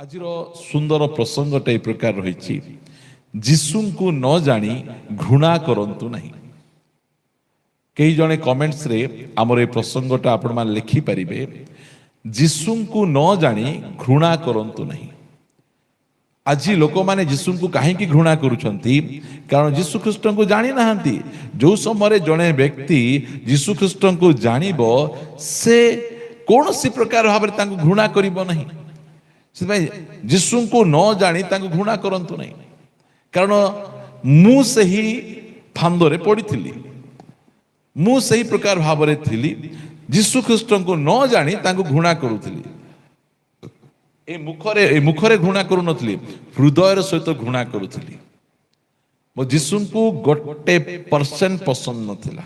ଆଜିର ସୁନ୍ଦର ପ୍ରସଙ୍ଗଟା ଏ ପ୍ରକାର ରହିଛି, ଯୀଶୁଙ୍କୁ ନ ଜାଣି ଘୃଣା କରନ୍ତୁ ନାହିଁ। କେହି ଜଣେ କମେଣ୍ଟସରେ ଆମର ଏ ପ୍ରସଙ୍ଗଟା ଆପଣମାନେ ଲେଖିପାରିବେ, ଯୀଶୁଙ୍କୁ ନ ଜାଣି ଘୃଣା କରନ୍ତୁ ନାହିଁ। ଆଜି ଲୋକମାନେ ଯୀଶୁଙ୍କୁ କାହିଁକି ଘୃଣା କରୁଛନ୍ତି? କାରଣ ଯୀଶୁ ଖ୍ରୀଷ୍ଟଙ୍କୁ ଜାଣିନାହାନ୍ତି। ଯେଉଁ ସମୟରେ ଜଣେ ବ୍ୟକ୍ତି ଯୀଶୁ ଖ୍ରୀଷ୍ଟଙ୍କୁ ଜାଣିବ, ସେ କୌଣସି ପ୍ରକାର ଭାବରେ ତାଙ୍କୁ ଘୃଣା କରିବ ନାହିଁ। ସେଥିପାଇଁ ଯୀଶୁଙ୍କୁ ନ ଜାଣି ତାଙ୍କୁ ଘୃଣା କରନ୍ତୁ ନାହିଁ। କାରଣ ମୁଁ ସେହି ଫାନ୍ଦରେ ପଡ଼ିଥିଲି, ମୁଁ ସେହି ପ୍ରକାର ଭାବରେ ଥିଲି। ଯୀଶୁ ଖ୍ରୀଷ୍ଟଙ୍କୁ ନ ଜାଣି ତାଙ୍କୁ ଘୃଣା କରୁଥିଲି। ଏ ମୁଖରେ ଘୃଣା କରୁନଥିଲି, ହୃଦୟର ସହିତ ଘୃଣା କରୁଥିଲି। ମୋ ଯୀଶୁଙ୍କୁ 1% ପସନ୍ଦ ନଥିଲା।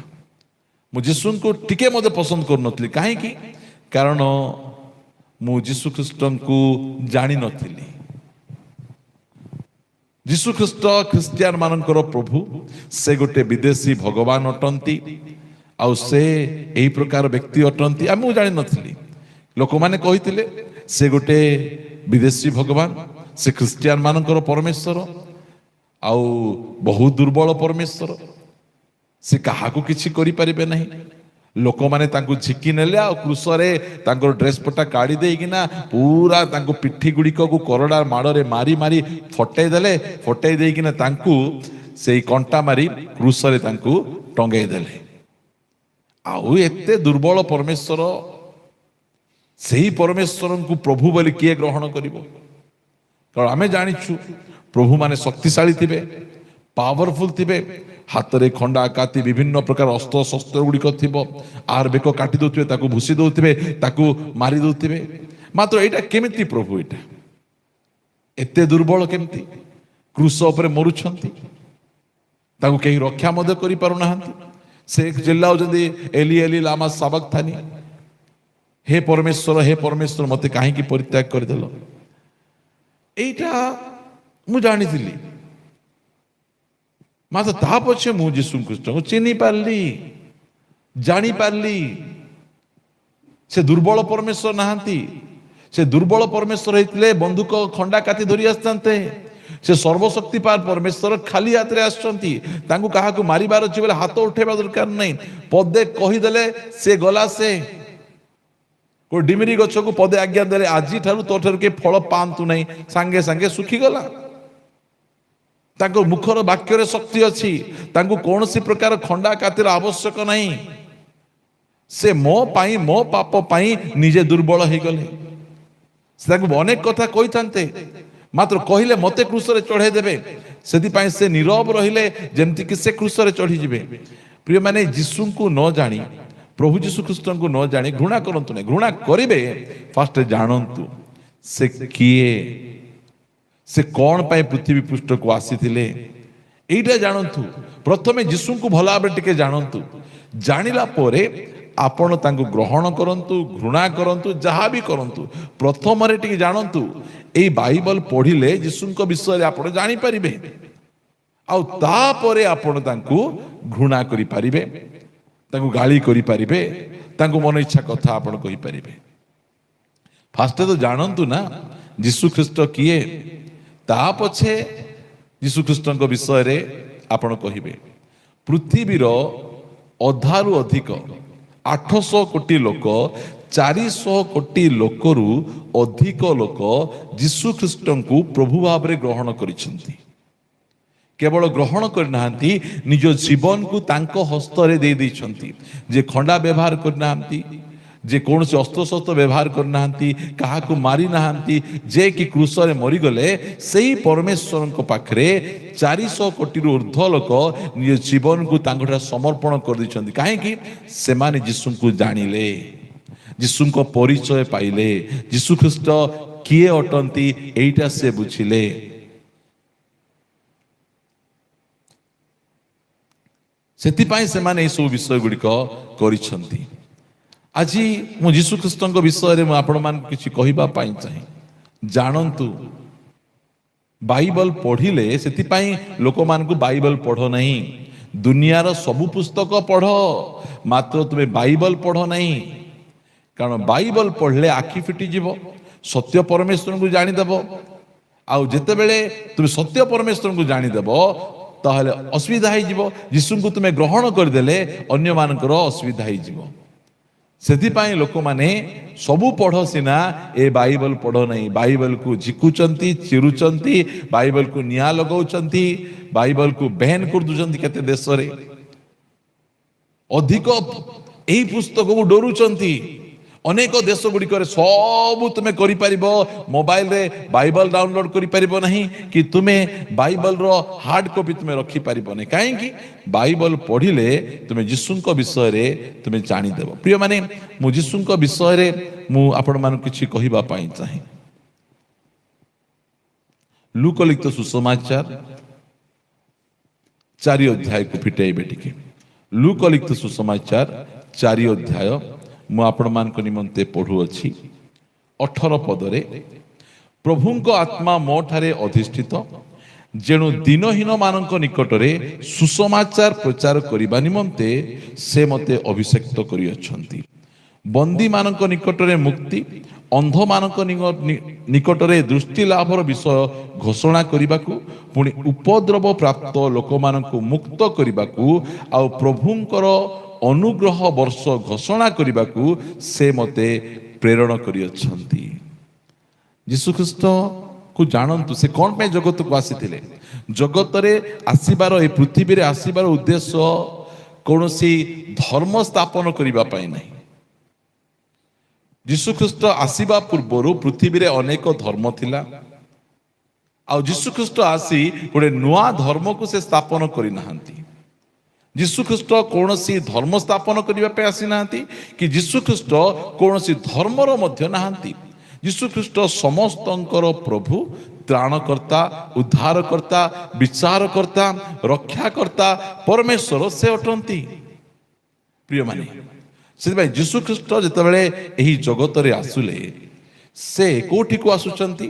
ମୁଁ ଯୀଶୁଙ୍କୁ ଟିକେ ମଧ୍ୟ ପସନ୍ଦ କରୁନଥିଲି। କାହିଁକି? କାରଣ ମୁଁ ଯୀଶୁ ଖ୍ରୀଷ୍ଟଙ୍କୁ ଜାଣିନଥିଲି। ଯୀଶୁ ଖ୍ରୀଷ୍ଟ ଖ୍ରୀଷ୍ଟିଆନ ମାନଙ୍କର ପ୍ରଭୁ, ସେ ଗୋଟେ ବିଦେଶୀ ଭଗବାନ ଅଟନ୍ତି। ଆଉ ସେ ଏହି ପ୍ରକାର ବ୍ୟକ୍ତି ଅଟନ୍ତି, ମୁଁ ଜାଣିନଥିଲି। ଲୋକମାନେ କହିଥିଲେ ସେ ଗୋଟେ ବିଦେଶୀ ଭଗବାନ, ସେ ଖ୍ରୀଷ୍ଟିଆନ ମାନଙ୍କର ପରମେଶ୍ୱର, ଆଉ ବହୁତ ଦୁର୍ବଳ ପରମେଶ୍ୱର, ସେ କାହାକୁ କିଛି କରିପାରିବେ ନାହିଁ। ଲୋକମାନେ ତାଙ୍କୁ ଝିକି ନେଲେ, ଆଉ କ୍ରୁଶରେ ତାଙ୍କର ଡ୍ରେସ ପଟା କାଢି ଦେଇକିନା ପୁରା ତାଙ୍କୁ ପିଠି ଗୁଡ଼ିକକୁ କରଡ଼ା ମାଡ଼ରେ ମାରି ମାରି ଫଟେଇ ଦେଲେ। ଫଟେଇ ଦେଇକିନା ତାଙ୍କୁ ସେଇ କଣ୍ଟା ମାରି କ୍ରୁଶରେ ତାଙ୍କୁ ଟଙ୍ଗେଇ ଦେଲେ। ଆଉ ଏତେ ଦୁର୍ବଳ ପରମେଶ୍ୱର, ସେହି ପରମେଶ୍ୱରଙ୍କୁ ପ୍ରଭୁ ବୋଲି କିଏ ଗ୍ରହଣ କରିବ? କାରଣ ଆମେ ଜାଣିଛୁ ପ୍ରଭୁ ମାନେ ଶକ୍ତିଶାଳୀ ଥିବେ, ପାୱାରଫୁଲ ଥିବେ, ହାତରେ ଖଣ୍ଡା କାତି ବିଭିନ୍ନ ପ୍ରକାର ଅସ୍ତ୍ର ଶସ୍ତ୍ର ଗୁଡ଼ିକ ଥିବ। ଆର ବେକ କାଟି ଦଉଥିବେ, ତାକୁ ଭୁଷି ଦଉଥିବେ, ତାକୁ ମାରି ଦଉଥିବେ। ମାତ୍ର ଏଇଟା କେମିତି ପ୍ରଭୁ? ଏଇଟା ଏତେ ଦୁର୍ବଳ କେମିତି? କ୍ରୁଶ ଉପରେ ମରୁଛନ୍ତି, ତାଙ୍କୁ କେହି ରକ୍ଷା ମଧ୍ୟ କରିପାରୁନାହାନ୍ତି। ସେ ଚିଲ୍ଲାଉଛନ୍ତି, ଏଲି ଏଲି ଲାମା ସାବକ୍ତାନି, ହେ ପରମେଶ୍ୱର, ହେ ପରମେଶ୍ୱର, ମତେ କାହିଁକି ପରିତ୍ୟାଗ କରିଦେଲ? ଏଇଟା ମୁଁ ଜାଣିଥିଲି। ମାତ୍ର ତା ପଛେ ମୁଁ ଯୀଶୁ ଖ୍ରୀଷ୍ଟଙ୍କୁ ଚିହ୍ନି ପାରିଲି, ଜାଣିପାରିଲି। ସେ ଦୁର୍ବଳ ପରମେଶ୍ୱର ନାହାନ୍ତି। ସେ ଦୁର୍ବଳ ପରମେଶ୍ୱର ହେଇଥିଲେ ବନ୍ଧୁକ ଖଣ୍ଡା କାତି ଧରି ଆସିଥାନ୍ତେ। ସେ ସର୍ବଶକ୍ତିପାତ ପରମେଶ୍ୱର ଖାଲି ହାତରେ ଆସିଛନ୍ତି। ତାଙ୍କୁ କାହାକୁ ମାରିବାର ଅଛି ବୋଲେ ହାତ ଉଠେଇବା ଦରକାର ନାହିଁ। ପଦେ କହିଦେଲେ ସେ ଗଲା। ସେ ଡିମିରି ଗଛକୁ ପଦେ ଆଜ୍ଞା ଦେଲେ, ଆଜିଠାରୁ ତୋ ଠାରୁ କେହି ଫଳ ପାଆନ୍ତୁ ନାହିଁ, ସାଙ୍ଗେ ସାଙ୍ଗେ ଶୁଖିଗଲା। ତାଙ୍କ ମୁଖର ବାକ୍ୟରେ ଶକ୍ତି ଅଛି। ତାଙ୍କୁ କୌଣସି ପ୍ରକାର ଖଣ୍ଡା କାତିର ଆବଶ୍ୟକ ନାହିଁ। ସେ ମୋ ପାଇଁ, ମୋ ପାପ ପାଇଁ ନିଜେ ଦୁର୍ବଳ ହେଇଗଲେ। ସେ ତାଙ୍କୁ ଅନେକ କଥା କହିଥାନ୍ତେ, ମାତ୍ର କହିଲେ ମତେ କ୍ରୁଶରେ ଚଢେଇ ଦେବେ। ସେଥିପାଇଁ ସେ ନୀରବ ରହିଲେ, ଯେମିତିକି ସେ କ୍ରୁଶରେ ଚଢିଯିବେ। ପ୍ରିୟମାନେ, ଯୀଶୁଙ୍କୁ ନ ଜାଣି, ପ୍ରଭୁ ଯୀଶୁ ଖ୍ରୀଷ୍ଟଙ୍କୁ ନ ଜାଣି ଘୃଣା କରନ୍ତୁ ନାହିଁ। ଘୃଣା କରିବେ, ଫାଷ୍ଟ ଜାଣନ୍ତୁ ସେ କିଏ, ସେ କଣ ପାଇଁ ପୃଥିବୀ ପୃଷ୍ଠକୁ ଆସିଥିଲେ, ଏଇଟା ଜାଣନ୍ତୁ। ପ୍ରଥମେ ଯୀଶୁଙ୍କୁ ଭଲ ଭାବରେ ଟିକେ ଜାଣନ୍ତୁ। ଜାଣିଲା ପରେ ଆପଣ ତାଙ୍କୁ ଗ୍ରହଣ କରନ୍ତୁ, ଘୃଣା କରନ୍ତୁ, ଯାହା ବି କରନ୍ତୁ। ପ୍ରଥମରେ ଟିକେ ଜାଣନ୍ତୁ। ଏଇ ବାଇବଲ ପଢିଲେ ଯୀଶୁଙ୍କ ବିଷୟରେ ଆପଣ ଜାଣିପାରିବେ। ଆଉ ତାପରେ ଆପଣ ତାଙ୍କୁ ଘୃଣା କରିପାରିବେ, ତାଙ୍କୁ ଗାଳି କରିପାରିବେ, ତାଙ୍କୁ ମନ ଇଚ୍ଛା କଥା ଆପଣ କହିପାରିବେ। ଫାଷ୍ଟ ତ ଜାଣନ୍ତୁ ନା ଯୀଶୁ ଖ୍ରୀଷ୍ଟ କିଏ, ତା ପଛେ ଯୀଶୁ ଖ୍ରୀଷ୍ଟଙ୍କ ବିଷୟରେ ଆପଣ କହିବେ। ପୃଥିବୀର ଅଧାରୁ ଅଧିକ 800 କୋଟି ଲୋକ, 400 କୋଟି ଲୋକରୁ ଅଧିକ ଲୋକ ଯୀଶୁ ଖ୍ରୀଷ୍ଟଙ୍କୁ ପ୍ରଭୁ ଭାବରେ ଗ୍ରହଣ କରିଛନ୍ତି। କେବଳ ଗ୍ରହଣ କରିନାହାନ୍ତି, ନିଜ ଜୀବନକୁ ତାଙ୍କ ହସ୍ତରେ ଦେଇ ଦେଇଛନ୍ତି। ଯେ ଖଣ୍ଡା ବ୍ୟବହାର କରିନାହାନ୍ତି, ଯେ କୌଣସି ଅସ୍ତ୍ରଶସ୍ତ୍ର ବ୍ୟବହାର କରିନାହାନ୍ତି, କାହାକୁ ମାରି ନାହାନ୍ତି, ଯେ କି କ୍ରୁଶରେ ମରିଗଲେ, ସେହି ପରମେଶ୍ୱରଙ୍କ ପାଖରେ 400 କୋଟିରୁ ଉର୍ଦ୍ଧ୍ୱ ଲୋକ ନିଜ ଜୀବନକୁ ତାଙ୍କଠାରେ ସମର୍ପଣ କରିଦେଇଛନ୍ତି। କାହିଁକି? ସେମାନେ ଯୀଶୁଙ୍କୁ ଜାଣିଲେ, ଯୀଶୁଙ୍କ ପରିଚୟ ପାଇଲେ, ଯୀଶୁ ଖ୍ରୀଷ୍ଟ କିଏ ଅଟନ୍ତି ଏଇଟା ସେ ବୁଝିଲେ। ସେଥିପାଇଁ ସେମାନେ ଏଇ ସବୁ ବିଷୟ ଗୁଡ଼ିକ କରିଛନ୍ତି। ଆଜି ମୁଁ ଯୀଶୁ ଖ୍ରୀଷ୍ଟଙ୍କ ବିଷୟରେ ମୁଁ ଆପଣମାନଙ୍କୁ କିଛି କହିବା ପାଇଁ ଚାହେଁ। ଜାଣନ୍ତୁ, ବାଇବଲ ପଢିଲେ, ସେଥିପାଇଁ ଲୋକମାନଙ୍କୁ ବାଇବଲ ପଢ ନାହିଁ। ଦୁନିଆର ସବୁ ପୁସ୍ତକ ପଢ, ମାତ୍ର ତୁମେ ବାଇବଲ ପଢ ନାହିଁ। କାରଣ ବାଇବଲ ପଢିଲେ ଆଖି ଫିଟିଯିବ, ସତ୍ୟ ପରମେଶ୍ୱରଙ୍କୁ ଜାଣିଦେବ। ଆଉ ଯେତେବେଳେ ତୁମେ ସତ୍ୟ ପରମେଶ୍ୱରଙ୍କୁ ଜାଣିଦେବ ତାହେଲେ ଅସୁବିଧା ହେଇଯିବ। ଯୀଶୁଙ୍କୁ ତୁମେ ଗ୍ରହଣ କରିଦେଲେ ଅନ୍ୟମାନଙ୍କର ଅସୁବିଧା ହେଇଯିବ। ସେଥିପାଇଁ ଲୋକମାନେ ସବୁ ପଢ଼ ସିନା ଏ ବାଇବଲ ପଢ଼ ନାହିଁ। ବାଇବଲକୁ ଝିକୁଛନ୍ତି, ଚିରୁଛନ୍ତି, ବାଇବଲକୁ ନିଆଁ ଲଗାଉଛନ୍ତି, ବାଇବଲକୁ ବ୍ୟାନ୍ କରିଦେଉଛନ୍ତି। କେତେ ଦେଶରେ ଅଧିକ ଏହି ପୁସ୍ତକକୁ ଡରୁଛନ୍ତି। ଅନେକ ଦେଶ ଗୁଡ଼ିକରେ ସବୁ ତୁମେ କରିପାରିବ, ମୋବାଇଲରେ ବାଇବଲ ଡାଉନଲୋଡ କରିପାରିବ ନାହିଁ, କି ତୁମେ ବାଇବଲର ହାର୍ଡ କପି ତୁମେ ରଖିପାରିବ ନାହିଁ। କାହିଁକି? ବାଇବଲ ପଢ଼ିଲେ ତୁମେ ଯୀଶୁଙ୍କ ବିଷୟରେ ତୁମେ ଜାଣିଦେବ। ପ୍ରିୟମାନେ, ମୁଁ ଯୀଶୁଙ୍କ ବିଷୟରେ ମୁଁ ଆପଣମାନଙ୍କୁ କିଛି କହିବା ପାଇଁ ଚାହେଁ। ଲୁକ ଲିଖିତ ସୁସମାଚାର 4 ଅଧ୍ୟାୟକୁ ଫିଟାଇବେ ଟିକେ। ଲୁକ ଲିଖିତ ସୁସମାଚାର 4 ଅଧ୍ୟାୟ ମୁଁ ଆପଣମାନଙ୍କ ନିମନ୍ତେ ପଢ଼ୁଅଛି। 18 ପଦରେ, ପ୍ରଭୁଙ୍କ ଆତ୍ମା ମୋ ଠାରେ ଅଧିଷ୍ଠିତ, ଯେଣୁ ଦିନହୀନ ମାନଙ୍କ ନିକଟରେ ସୁସମାଚାର ପ୍ରଚାର କରିବା ନିମନ୍ତେ ସେ ମୋତେ ଅଭିଷେକ୍ତ କରିଅଛନ୍ତି। ବନ୍ଦୀମାନଙ୍କ ନିକଟରେ ମୁକ୍ତି, ଅନ୍ଧମାନଙ୍କ ନିକଟରେ ଦୃଷ୍ଟି ଲାଭର ବିଷୟ ଘୋଷଣା କରିବାକୁ, ପୁଣି ଉପଦ୍ରବ ପ୍ରାପ୍ତ ଲୋକମାନଙ୍କୁ ମୁକ୍ତ କରିବାକୁ, ଆଉ ପ୍ରଭୁଙ୍କର ଅନୁଗ୍ରହ ବର୍ଷ ଘୋଷଣା କରିବାକୁ ସେ ମୋତେ ପ୍ରେରଣ କରିଅଛନ୍ତି। ଯୀଶୁଖ୍ରୀଷ୍ଟକୁ ଜାଣନ୍ତୁ, ସେ କ'ଣ ପାଇଁ ଜଗତକୁ ଆସିଥିଲେ? ଜଗତରେ ଆସିବାର, ଏ ପୃଥିବୀରେ ଆସିବାର ଉଦ୍ଦେଶ୍ୟ କୌଣସି ଧର୍ମ ସ୍ଥାପନ କରିବା ପାଇଁ ନାହିଁ। ଯୀଶୁଖ୍ରୀଷ୍ଟ ଆସିବା ପୂର୍ବରୁ ପୃଥିବୀରେ ଅନେକ ଧର୍ମ ଥିଲା। ଆଉ ଯୀଶୁଖ୍ରୀଷ୍ଟ ଆସି ଗୋଟେ ନୂଆ ଧର୍ମକୁ ସେ ସ୍ଥାପନ କରିନାହାନ୍ତି। ଯୀଶୁଖ୍ରୀଷ୍ଟ କୌଣସି ଧର୍ମ ସ୍ଥାପନ କରିବା ପାଇଁ ଆସିନାହାନ୍ତି, କି ଯୀଶୁଖ୍ରୀଷ୍ଟ କୌଣସି ଧର୍ମର ମଧ୍ୟ ନାହାନ୍ତି। ଯୀଶୁଖ୍ରୀଷ୍ଟ ସମସ୍ତଙ୍କର ପ୍ରଭୁ, ତ୍ରାଣକର୍ତ୍ତା, ଉଦ୍ଧାରକର୍ତ୍ତା, ବିଚାରକର୍ତ୍ତା, ରକ୍ଷାକର୍ତ୍ତା, ପରମେଶ୍ୱର ସେ ଅଟନ୍ତି। ପ୍ରିୟମାନେ, ସେଥିପାଇଁ ଯୀଶୁଖ୍ରୀଷ୍ଟ ଯେତେବେଳେ ଏହି ଜଗତରେ ଆସିଲେ, ସେ କୋଉଠିକୁ ଆସୁଛନ୍ତି?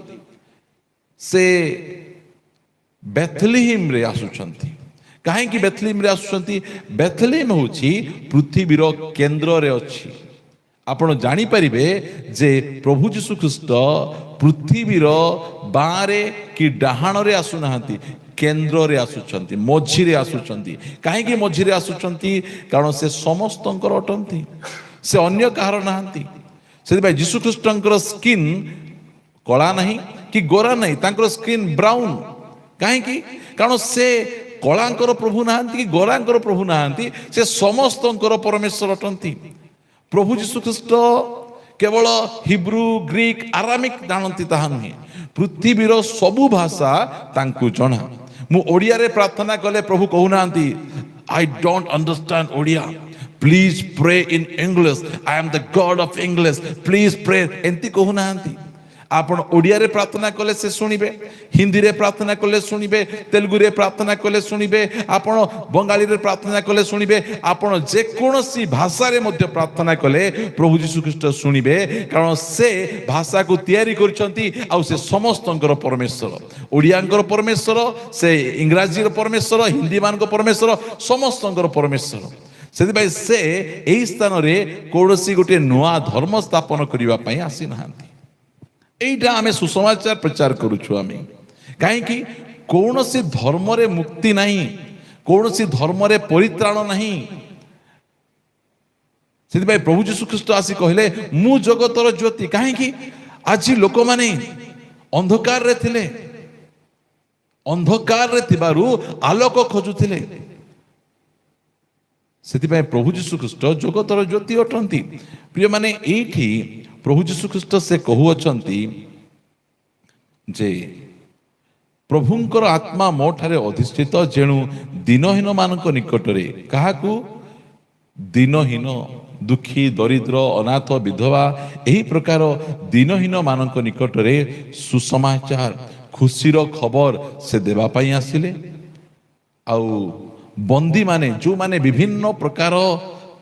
ସେ ବେଥଲିହିମରେ ଆସୁଛନ୍ତି। କାହିଁକି ବେଥଲିହିମରେ ଆସୁଛନ୍ତି? ବେଥଲିହିମ ହେଉଛି ପୃଥିବୀର କେନ୍ଦ୍ରରେ ଅଛି। ଆପଣ ଜାଣିପାରିବେ ଯେ ପ୍ରଭୁ ଯୀଶୁଖ୍ରୀଷ୍ଟ ପୃଥିବୀର ବାଁରେ କି ଡାହାଣରେ ଆସୁନାହାନ୍ତି, କେନ୍ଦ୍ରରେ ଆସୁଛନ୍ତି, ମଝିରେ ଆସୁଛନ୍ତି। କାହିଁକି ମଝିରେ ଆସୁଛନ୍ତି? କାରଣ ସେ ସମସ୍ତଙ୍କର ଅଟନ୍ତି, ସେ ଅନ୍ୟ କାହାର ନାହାନ୍ତି। ସେଥିପାଇଁ ଯୀଶୁଖ୍ରୀଷ୍ଟଙ୍କର ସ୍କିନ୍ କଳା ନାହିଁ କି ଗୋରା ନାହିଁ, ତାଙ୍କର ସ୍କିନ୍ ବ୍ରାଉନ୍। କାହିଁକି? କାରଣ ସେ କଳାଙ୍କର ପ୍ରଭୁ ନାହାନ୍ତି କି ଗୋରାଙ୍କର ପ୍ରଭୁ ନାହାନ୍ତି, ସେ ସମସ୍ତଙ୍କର ପରମେଶ୍ୱର ଅଟନ୍ତି। ପ୍ରଭୁ ଯୀଶୁଖ୍ରୀଷ୍ଟ କେବଳ ହିବ୍ରୁ, ଗ୍ରୀକ୍, ଆରାମିକ ଜାଣନ୍ତି ତାହା ନୁହେଁ, ପୃଥିବୀର ସବୁ ଭାଷା ତାଙ୍କୁ ଜଣା। ମୁଁ ଓଡ଼ିଆରେ ପ୍ରାର୍ଥନା କଲେ ପ୍ରଭୁ କହୁନାହାନ୍ତି I don't understand Odia, please pray in English, I am the God of English, please pray, ଏମିତି କହୁନାହାନ୍ତି। ଆପଣ ଓଡ଼ିଆରେ ପ୍ରାର୍ଥନା କଲେ ସେ ଶୁଣିବେ, ହିନ୍ଦୀରେ ପ୍ରାର୍ଥନା କଲେ ଶୁଣିବେ, ତେଲୁଗୁରେ ପ୍ରାର୍ଥନା କଲେ ଶୁଣିବେ, ଆପଣ ବଙ୍ଗାଳୀରେ ପ୍ରାର୍ଥନା କଲେ ଶୁଣିବେ, ଆପଣ ଯେକୌଣସି ଭାଷାରେ ମଧ୍ୟ ପ୍ରାର୍ଥନା କଲେ ପ୍ରଭୁ ଯୀଶୁଖ୍ରୀଷ୍ଟ ଶୁଣିବେ। କାରଣ ସେ ଭାଷାକୁ ତିଆରି କରିଛନ୍ତି, ଆଉ ସେ ସମସ୍ତଙ୍କର ପରମେଶ୍ୱର। ଓଡ଼ିଆଙ୍କର ପରମେଶ୍ୱର, ସେ ଇଂରାଜୀର ପରମେଶ୍ୱର, ହିନ୍ଦୀ ମାନଙ୍କ ପରମେଶ୍ୱର, ସମସ୍ତଙ୍କର ପରମେଶ୍ୱର। ସେଥିପାଇଁ ସେ ଏହି ସ୍ଥାନରେ କୌଣସି ଗୋଟିଏ ନୂଆ ଧର୍ମ ସ୍ଥାପନ କରିବା ପାଇଁ ଆସିନାହାନ୍ତି। এইটা ଆମେ ସୁସମାଚାର ପ୍ରଚାର କରୁଛୁ। ଆମେ କାହିଁକି? କୌଣସି ଧର୍ମରେ ମୁକ୍ତି ନାହିଁ, କୌଣସି ଧର୍ମରେ ପରିତ୍ରାଣ ନାହିଁ। ସେଥିପାଇଁ ପ୍ରଭୁ ଯୀଶୁଖ୍ରୀଷ୍ଟ ଆସି କହିଲେ ମୁଁ ଜଗତର ଜ୍ୟୋତି। କାହିଁକି? ଆଜି ଲୋକମାନେ ଅନ୍ଧକାରରେ ଥିଲେ, ଅନ୍ଧକାରରେ ଥିବାରୁ ଆଲୋକ ଖୋଜୁଥିଲେ। ସେଥିପାଇଁ ପ୍ରଭୁ ଯୀଶୁଖ୍ରୀଷ୍ଟ ଜଗତର ଜ୍ୟୋତି ଅଟନ୍ତି। ପ୍ରିୟମାନେ, ଏଇଠି ପ୍ରଭୁ ଯୀଶୁଖ୍ରୀଷ୍ଟ ସେ କହୁଅଛନ୍ତି ଯେ ପ୍ରଭୁଙ୍କର ଆତ୍ମା ମୋ ଠାରେ ଅଧିଷ୍ଠିତ, ଯେଣୁ ଦିନହୀନ ମାନଙ୍କ ନିକଟରେ, କାହାକୁ? ଦିନହୀନ, ଦୁଃଖୀ, ଦରିଦ୍ର, ଅନାଥ, ବିଧବା, ଏହି ପ୍ରକାର ଦିନହୀନ ମାନଙ୍କ ନିକଟରେ ସୁସମାଚାର, ଖୁସିର ଖବର ସେ ଦେବା ପାଇଁ ଆସିଲେ। ଆଉ ବନ୍ଦୀମାନେ, ଯେଉଁମାନେ ବିଭିନ୍ନ ପ୍ରକାର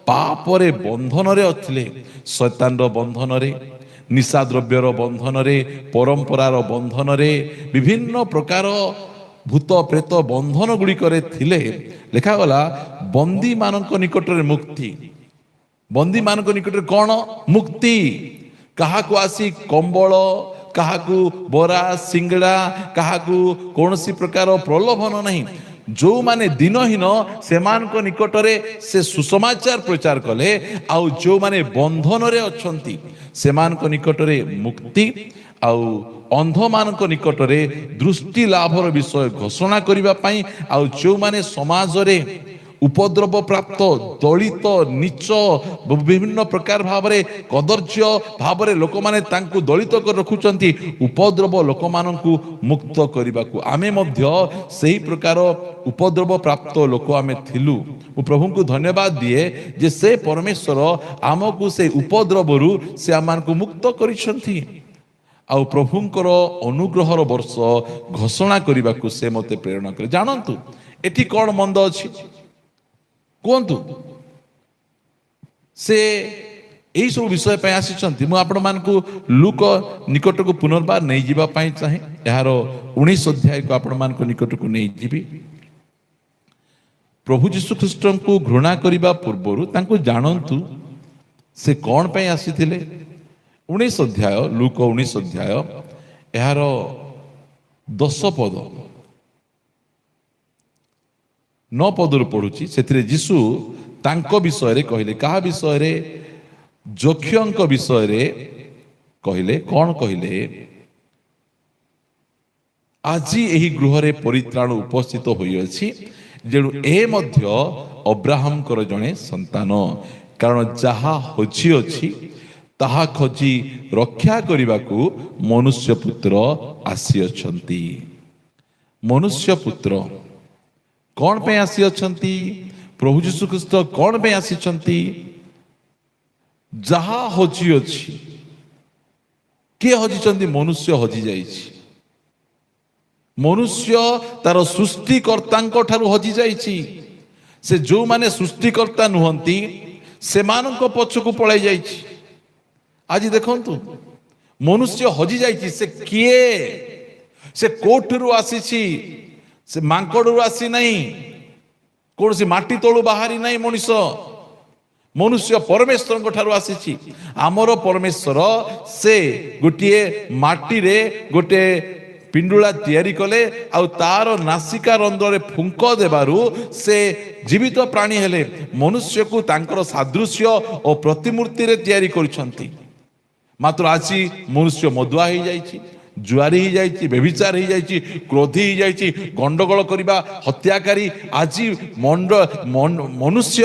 ପାପରେ ବନ୍ଧନରେ ଥିଲେ, ଶୈତାନର ବନ୍ଧନରେ, ନିଶା ଦ୍ରବ୍ୟର ବନ୍ଧନରେ, ପରମ୍ପରାର ବନ୍ଧନରେ, ବିଭିନ୍ନ ପ୍ରକାର ଭୂତ ପ୍ରେତ ବନ୍ଧନ ଗୁଡ଼ିକରେ ଥିଲେ, ଲେଖାଗଲା ବନ୍ଦୀମାନଙ୍କ ନିକଟରେ ମୁକ୍ତି। ବନ୍ଦୀମାନଙ୍କ ନିକଟରେ କ'ଣ? ମୁକ୍ତି। କାହାକୁ ଆସି କମ୍ବଳ, କାହାକୁ ବରା ସିଙ୍ଗଡ଼ା, କାହାକୁ କୌଣସି ପ୍ରକାର ପ୍ରଲୋଭନ ନାହିଁ। ଯେଉଁମାନେ ଦିନହୀନ ସେମାନଙ୍କ ନିକଟରେ ସେ ସୁସମାଚାର ପ୍ରଚାର କଲେ, ଆଉ ଯେଉଁମାନେ ବନ୍ଧନରେ ଅଛନ୍ତି ସେମାନଙ୍କ ନିକଟରେ ମୁକ୍ତି, ଆଉ ଅନ୍ଧମାନଙ୍କ ନିକଟରେ ଦୃଷ୍ଟି ଲାଭର ବିଷୟ ଘୋଷଣା କରିବା ପାଇଁ, ଆଉ ଯେଉଁମାନେ ସମାଜରେ ଉପଦ୍ରବ ପ୍ରାପ୍ତ, ଦଳିତ, ନୀଚ, ବିଭିନ୍ନ ପ୍ରକାର ଭାବରେ କଦର୍ଯ୍ୟ ଭାବରେ ଲୋକମାନେ ତାଙ୍କୁ ଦଳିତ କରି ରଖୁଛନ୍ତି, ଉପଦ୍ରବ ଲୋକମାନଙ୍କୁ ମୁକ୍ତ କରିବାକୁ। ଆମେ ମଧ୍ୟ ସେହି ପ୍ରକାର ଉପଦ୍ରବ ପ୍ରାପ୍ତ ଲୋକ ଆମେ ଥିଲୁ। ମୁଁ ପ୍ରଭୁଙ୍କୁ ଧନ୍ୟବାଦ ଦିଏ ଯେ ସେ ପରମେଶ୍ୱର ଆମକୁ ସେ ଉପଦ୍ରବରୁ ସେ ଆମମାନଙ୍କୁ ମୁକ୍ତ କରିଛନ୍ତି, ଆଉ ପ୍ରଭୁଙ୍କର ଅନୁଗ୍ରହର ବର୍ଷ ଘୋଷଣା କରିବାକୁ ସେ ମୋତେ ପ୍ରେରଣା କଲେ। ଜାଣନ୍ତୁ ଏଠି କ'ଣ ମନ୍ଦ ଅଛି କୁହନ୍ତୁ? ସେ ଏହି ସବୁ ବିଷୟ ପାଇଁ ଆସିଛନ୍ତି। ମୁଁ ଆପଣମାନଙ୍କୁ ଲୁକ ନିକଟକୁ ପୁନର୍ବାର ନେଇଯିବା ପାଇଁ ଚାହେଁ। ଏହାର 19 ଅଧ୍ୟାୟକୁ ଆପଣମାନଙ୍କ ନିକଟକୁ ନେଇଯିବି। ପ୍ରଭୁ ଯୀଶୁ ଖ୍ରୀଷ୍ଟଙ୍କୁ ଘୃଣା କରିବା ପୂର୍ବରୁ ତାଙ୍କୁ ଜାଣନ୍ତୁ ସେ କ'ଣ ପାଇଁ ଆସିଥିଲେ। 19 ଅଧ୍ୟାୟ, ଲୁକ 19 ଅଧ୍ୟାୟ, ଏହାର 10 ପଦ 9 ପଦରୁ ପଢୁଛି। ସେଥିରେ ଯୀଶୁ ତାଙ୍କ ବିଷୟରେ କହିଲେ। କାହା ବିଷୟରେ? ଯକ୍ଷଙ୍କ ବିଷୟରେ କହିଲେ। କ'ଣ କହିଲେ? ଆଜି ଏହି ଗୃହରେ ପରିତ୍ରାଣ ଉପସ୍ଥିତ ହୋଇଅଛି, ଯେଣୁ ଏ ମଧ୍ୟ ଅବ୍ରାହମଙ୍କର ଜଣେ ସନ୍ତାନ। କାରଣ ଯାହା ହଜିଅଛି ତାହା ଖୋଜି ରକ୍ଷା କରିବାକୁ ମନୁଷ୍ୟ ପୁତ୍ର ଆସିଅଛନ୍ତି। ମନୁଷ୍ୟ ପୁତ୍ର କ'ଣ ପାଇଁ ଆସିଅଛନ୍ତି? ପ୍ରଭୁ ଯୀଶୁ ଖ୍ରୀଷ୍ଟ କ'ଣ ପାଇଁ ଆସିଛନ୍ତି? ଯାହା ହଜିଅଛି। କିଏ ହଜିଛନ୍ତି? ମନୁଷ୍ୟ ହଜି ଯାଇଛି। ମନୁଷ୍ୟ ତାର ସୃଷ୍ଟିକର୍ତ୍ତାଙ୍କ ଠାରୁ ହଜି ଯାଇଛି। ସେ ଯେଉଁମାନେ ସୃଷ୍ଟିକର୍ତ୍ତା ନୁହନ୍ତି ସେମାନଙ୍କ ପଛକୁ ପଳାଇ ଯାଇଛି। ଆଜି ଦେଖନ୍ତୁ ମନୁଷ୍ୟ ହଜି ଯାଇଛି। ସେ କିଏ? ସେ କୋଉଠାରୁ ଆସିଛି? ସେ ମାଙ୍କଡରୁ ଆସିନାହିଁ, କୌଣସି ମାଟି ତଳୁ ବାହାରି ନାହିଁ ମଣିଷ। ମନୁଷ୍ୟ ପରମେଶ୍ୱରଙ୍କ ଠାରୁ ଆସିଛି। ଆମର ପରମେଶ୍ୱର ସେ ଗୋଟିଏ ମାଟିରେ ଗୋଟେ ପିଣ୍ଡୁଳା ତିଆରି କଲେ, ଆଉ ତାର ନାସିକା ରନ୍ଧ୍ରରେ ଫୁଙ୍କ ଦେବାରୁ ସେ ଜୀବିତ ପ୍ରାଣୀ ହେଲେ। ମନୁଷ୍ୟକୁ ତାଙ୍କର ସାଦୃଶ୍ୟ ଓ ପ୍ରତିମୂର୍ତ୍ତିରେ ତିଆରି କରିଛନ୍ତି। ମାତ୍ର ଆଜି ମନୁଷ୍ୟ ମଦୁଆ ହେଇଯାଇଛି, ଜୁଆରୀ ହେଇଯାଇଛି, ବ୍ୟଭିଚାର ହେଇଯାଇଛି, କ୍ରୋଧୀ ହେଇଯାଇଛି, ଗଣ୍ଡଗୋଳ କରିବା, ହତ୍ୟାକାରୀ। ଆଜି ମନୁଷ୍ୟ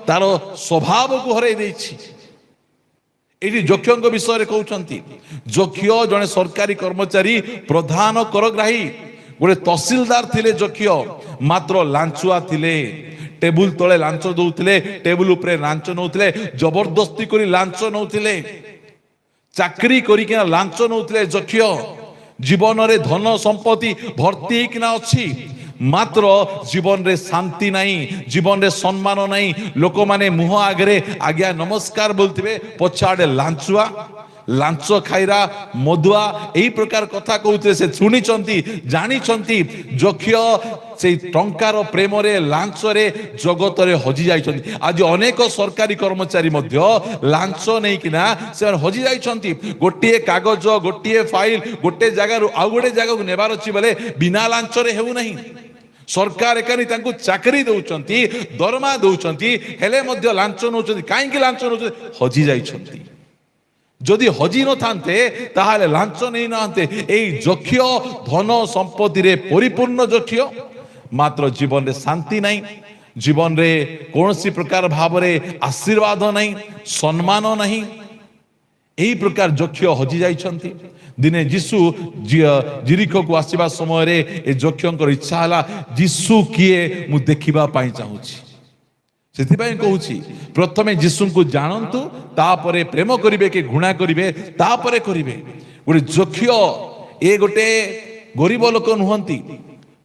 ତାର ସ୍ୱଭାବକୁ ହରାଇ ଦେଇଛି। ଏଠି ଯକ୍ଷଙ୍କ ବିଷୟରେ କହୁଛନ୍ତି। ଯକ୍ଷ ଜଣେ ସରକାରୀ କର୍ମଚାରୀ, ପ୍ରଧାନ କରଗ୍ରାହୀ, ଗୋଟେ ତହସିଲଦାର ଥିଲେ ଯକ୍ଷ। ମାତ୍ର ଲାଞ୍ଚୁଆ ଥିଲେ। ଟେବୁଲ ତଳେ ଲାଞ୍ଚ ଦଉଥିଲେ, ଟେବୁଲ ଉପରେ ଲାଞ୍ଚ ନଉଥିଲେ, ଜବରଦସ୍ତି କରି ଲାଞ୍ଚ ନଉଥିଲେ, ଚାକିରି କରିକିନା ଲାଞ୍ଚ ନଉଥିଲେ ଯକ୍ଷ। ଜୀବନରେ ଧନ ସମ୍ପତ୍ତି ଭର୍ତ୍ତି ହେଇକିନା ଅଛି, ମାତ୍ର ଜୀବନରେ ଶାନ୍ତି ନାହିଁ, ଜୀବନରେ ସମ୍ମାନ ନାହିଁ। ଲୋକମାନେ ମୁହଁ ଆଗରେ ଆଜ୍ଞା ନମସ୍କାର ବୋଲୁଥିବେ, ପଛଆଡେ ଲାଞ୍ଚୁଆ, ଲାଞ୍ଚ ଖାଇରା, ମଦୁଆ, ଏହି ପ୍ରକାର କଥା କହୁଥିଲେ। ସେ ଶୁଣିଛନ୍ତି, ଜାଣିଛନ୍ତି। ଯକ୍ଷ ସେଇ ଟଙ୍କାର ପ୍ରେମରେ, ଲାଞ୍ଚରେ ଜଗତରେ ହଜି ଯାଇଛନ୍ତି। ଆଜି ଅନେକ ସରକାରୀ କର୍ମଚାରୀ ମଧ୍ୟ ଲାଞ୍ଚ ନେଇକିନା ସେମାନେ ହଜି ଯାଇଛନ୍ତି। ଗୋଟିଏ କାଗଜ, ଗୋଟିଏ ଫାଇଲ ଗୋଟିଏ ଜାଗାରୁ ଆଉ ଗୋଟେ ଜାଗାକୁ ନେବାର ଅଛି ବୋଲେ ବିନା ଲାଞ୍ଚରେ ହେଉନାହିଁ। ସରକାର ଏକାନି ତାଙ୍କୁ ଚାକିରି ଦଉଛନ୍ତି, ଦରମା ଦଉଛନ୍ତି, ହେଲେ ମଧ୍ୟ ଲାଞ୍ଚ ନେଉଛନ୍ତି। କାହିଁକି ଲାଞ୍ଚ ନେଉଛନ୍ତି? ହଜି ଯାଇଛନ୍ତି। ଯଦି ହଜି ନଥାନ୍ତେ ତାହେଲେ ଲାଞ୍ଚ ନେଇନାହାନ୍ତେ। ଏଇ ଯକ୍ଷ ଧନ ସମ୍ପତ୍ତିରେ ପରିପୂର୍ଣ୍ଣ ଯକ୍ଷ, ମାତ୍ର ଜୀବନରେ ଶାନ୍ତି ନାହିଁ, ଜୀବନରେ କୌଣସି ପ୍ରକାର ଭାବରେ ଆଶୀର୍ବାଦ ନାହିଁ, ସମ୍ମାନ ନାହିଁ। ଏହି ପ୍ରକାର ଯକ୍ଷ ହଜି ଯାଇଛନ୍ତି। ଦିନେ ଯୀଶୁ ଜିରିଖକୁ ଆସିବା ସମୟରେ ଏ ଯକ୍ଷଙ୍କର ଇଚ୍ଛା ହେଲା, ଯୀଶୁ କିଏ ମୁଁ ଦେଖିବା ପାଇଁ ଚାହୁଁଛି। ସେଥିପାଇଁ କହୁଛି, ପ୍ରଥମେ ଯୀଶୁଙ୍କୁ ଜାଣନ୍ତୁ, ତାପରେ ପ୍ରେମ କରିବେ କି ଘୃଣା କରିବେ ତାପରେ କରିବେ। ଗୋଟେ ଯକ୍ଷ ଏ ଗୋଟେ ଗରିବ ଲୋକ ନୁହନ୍ତି,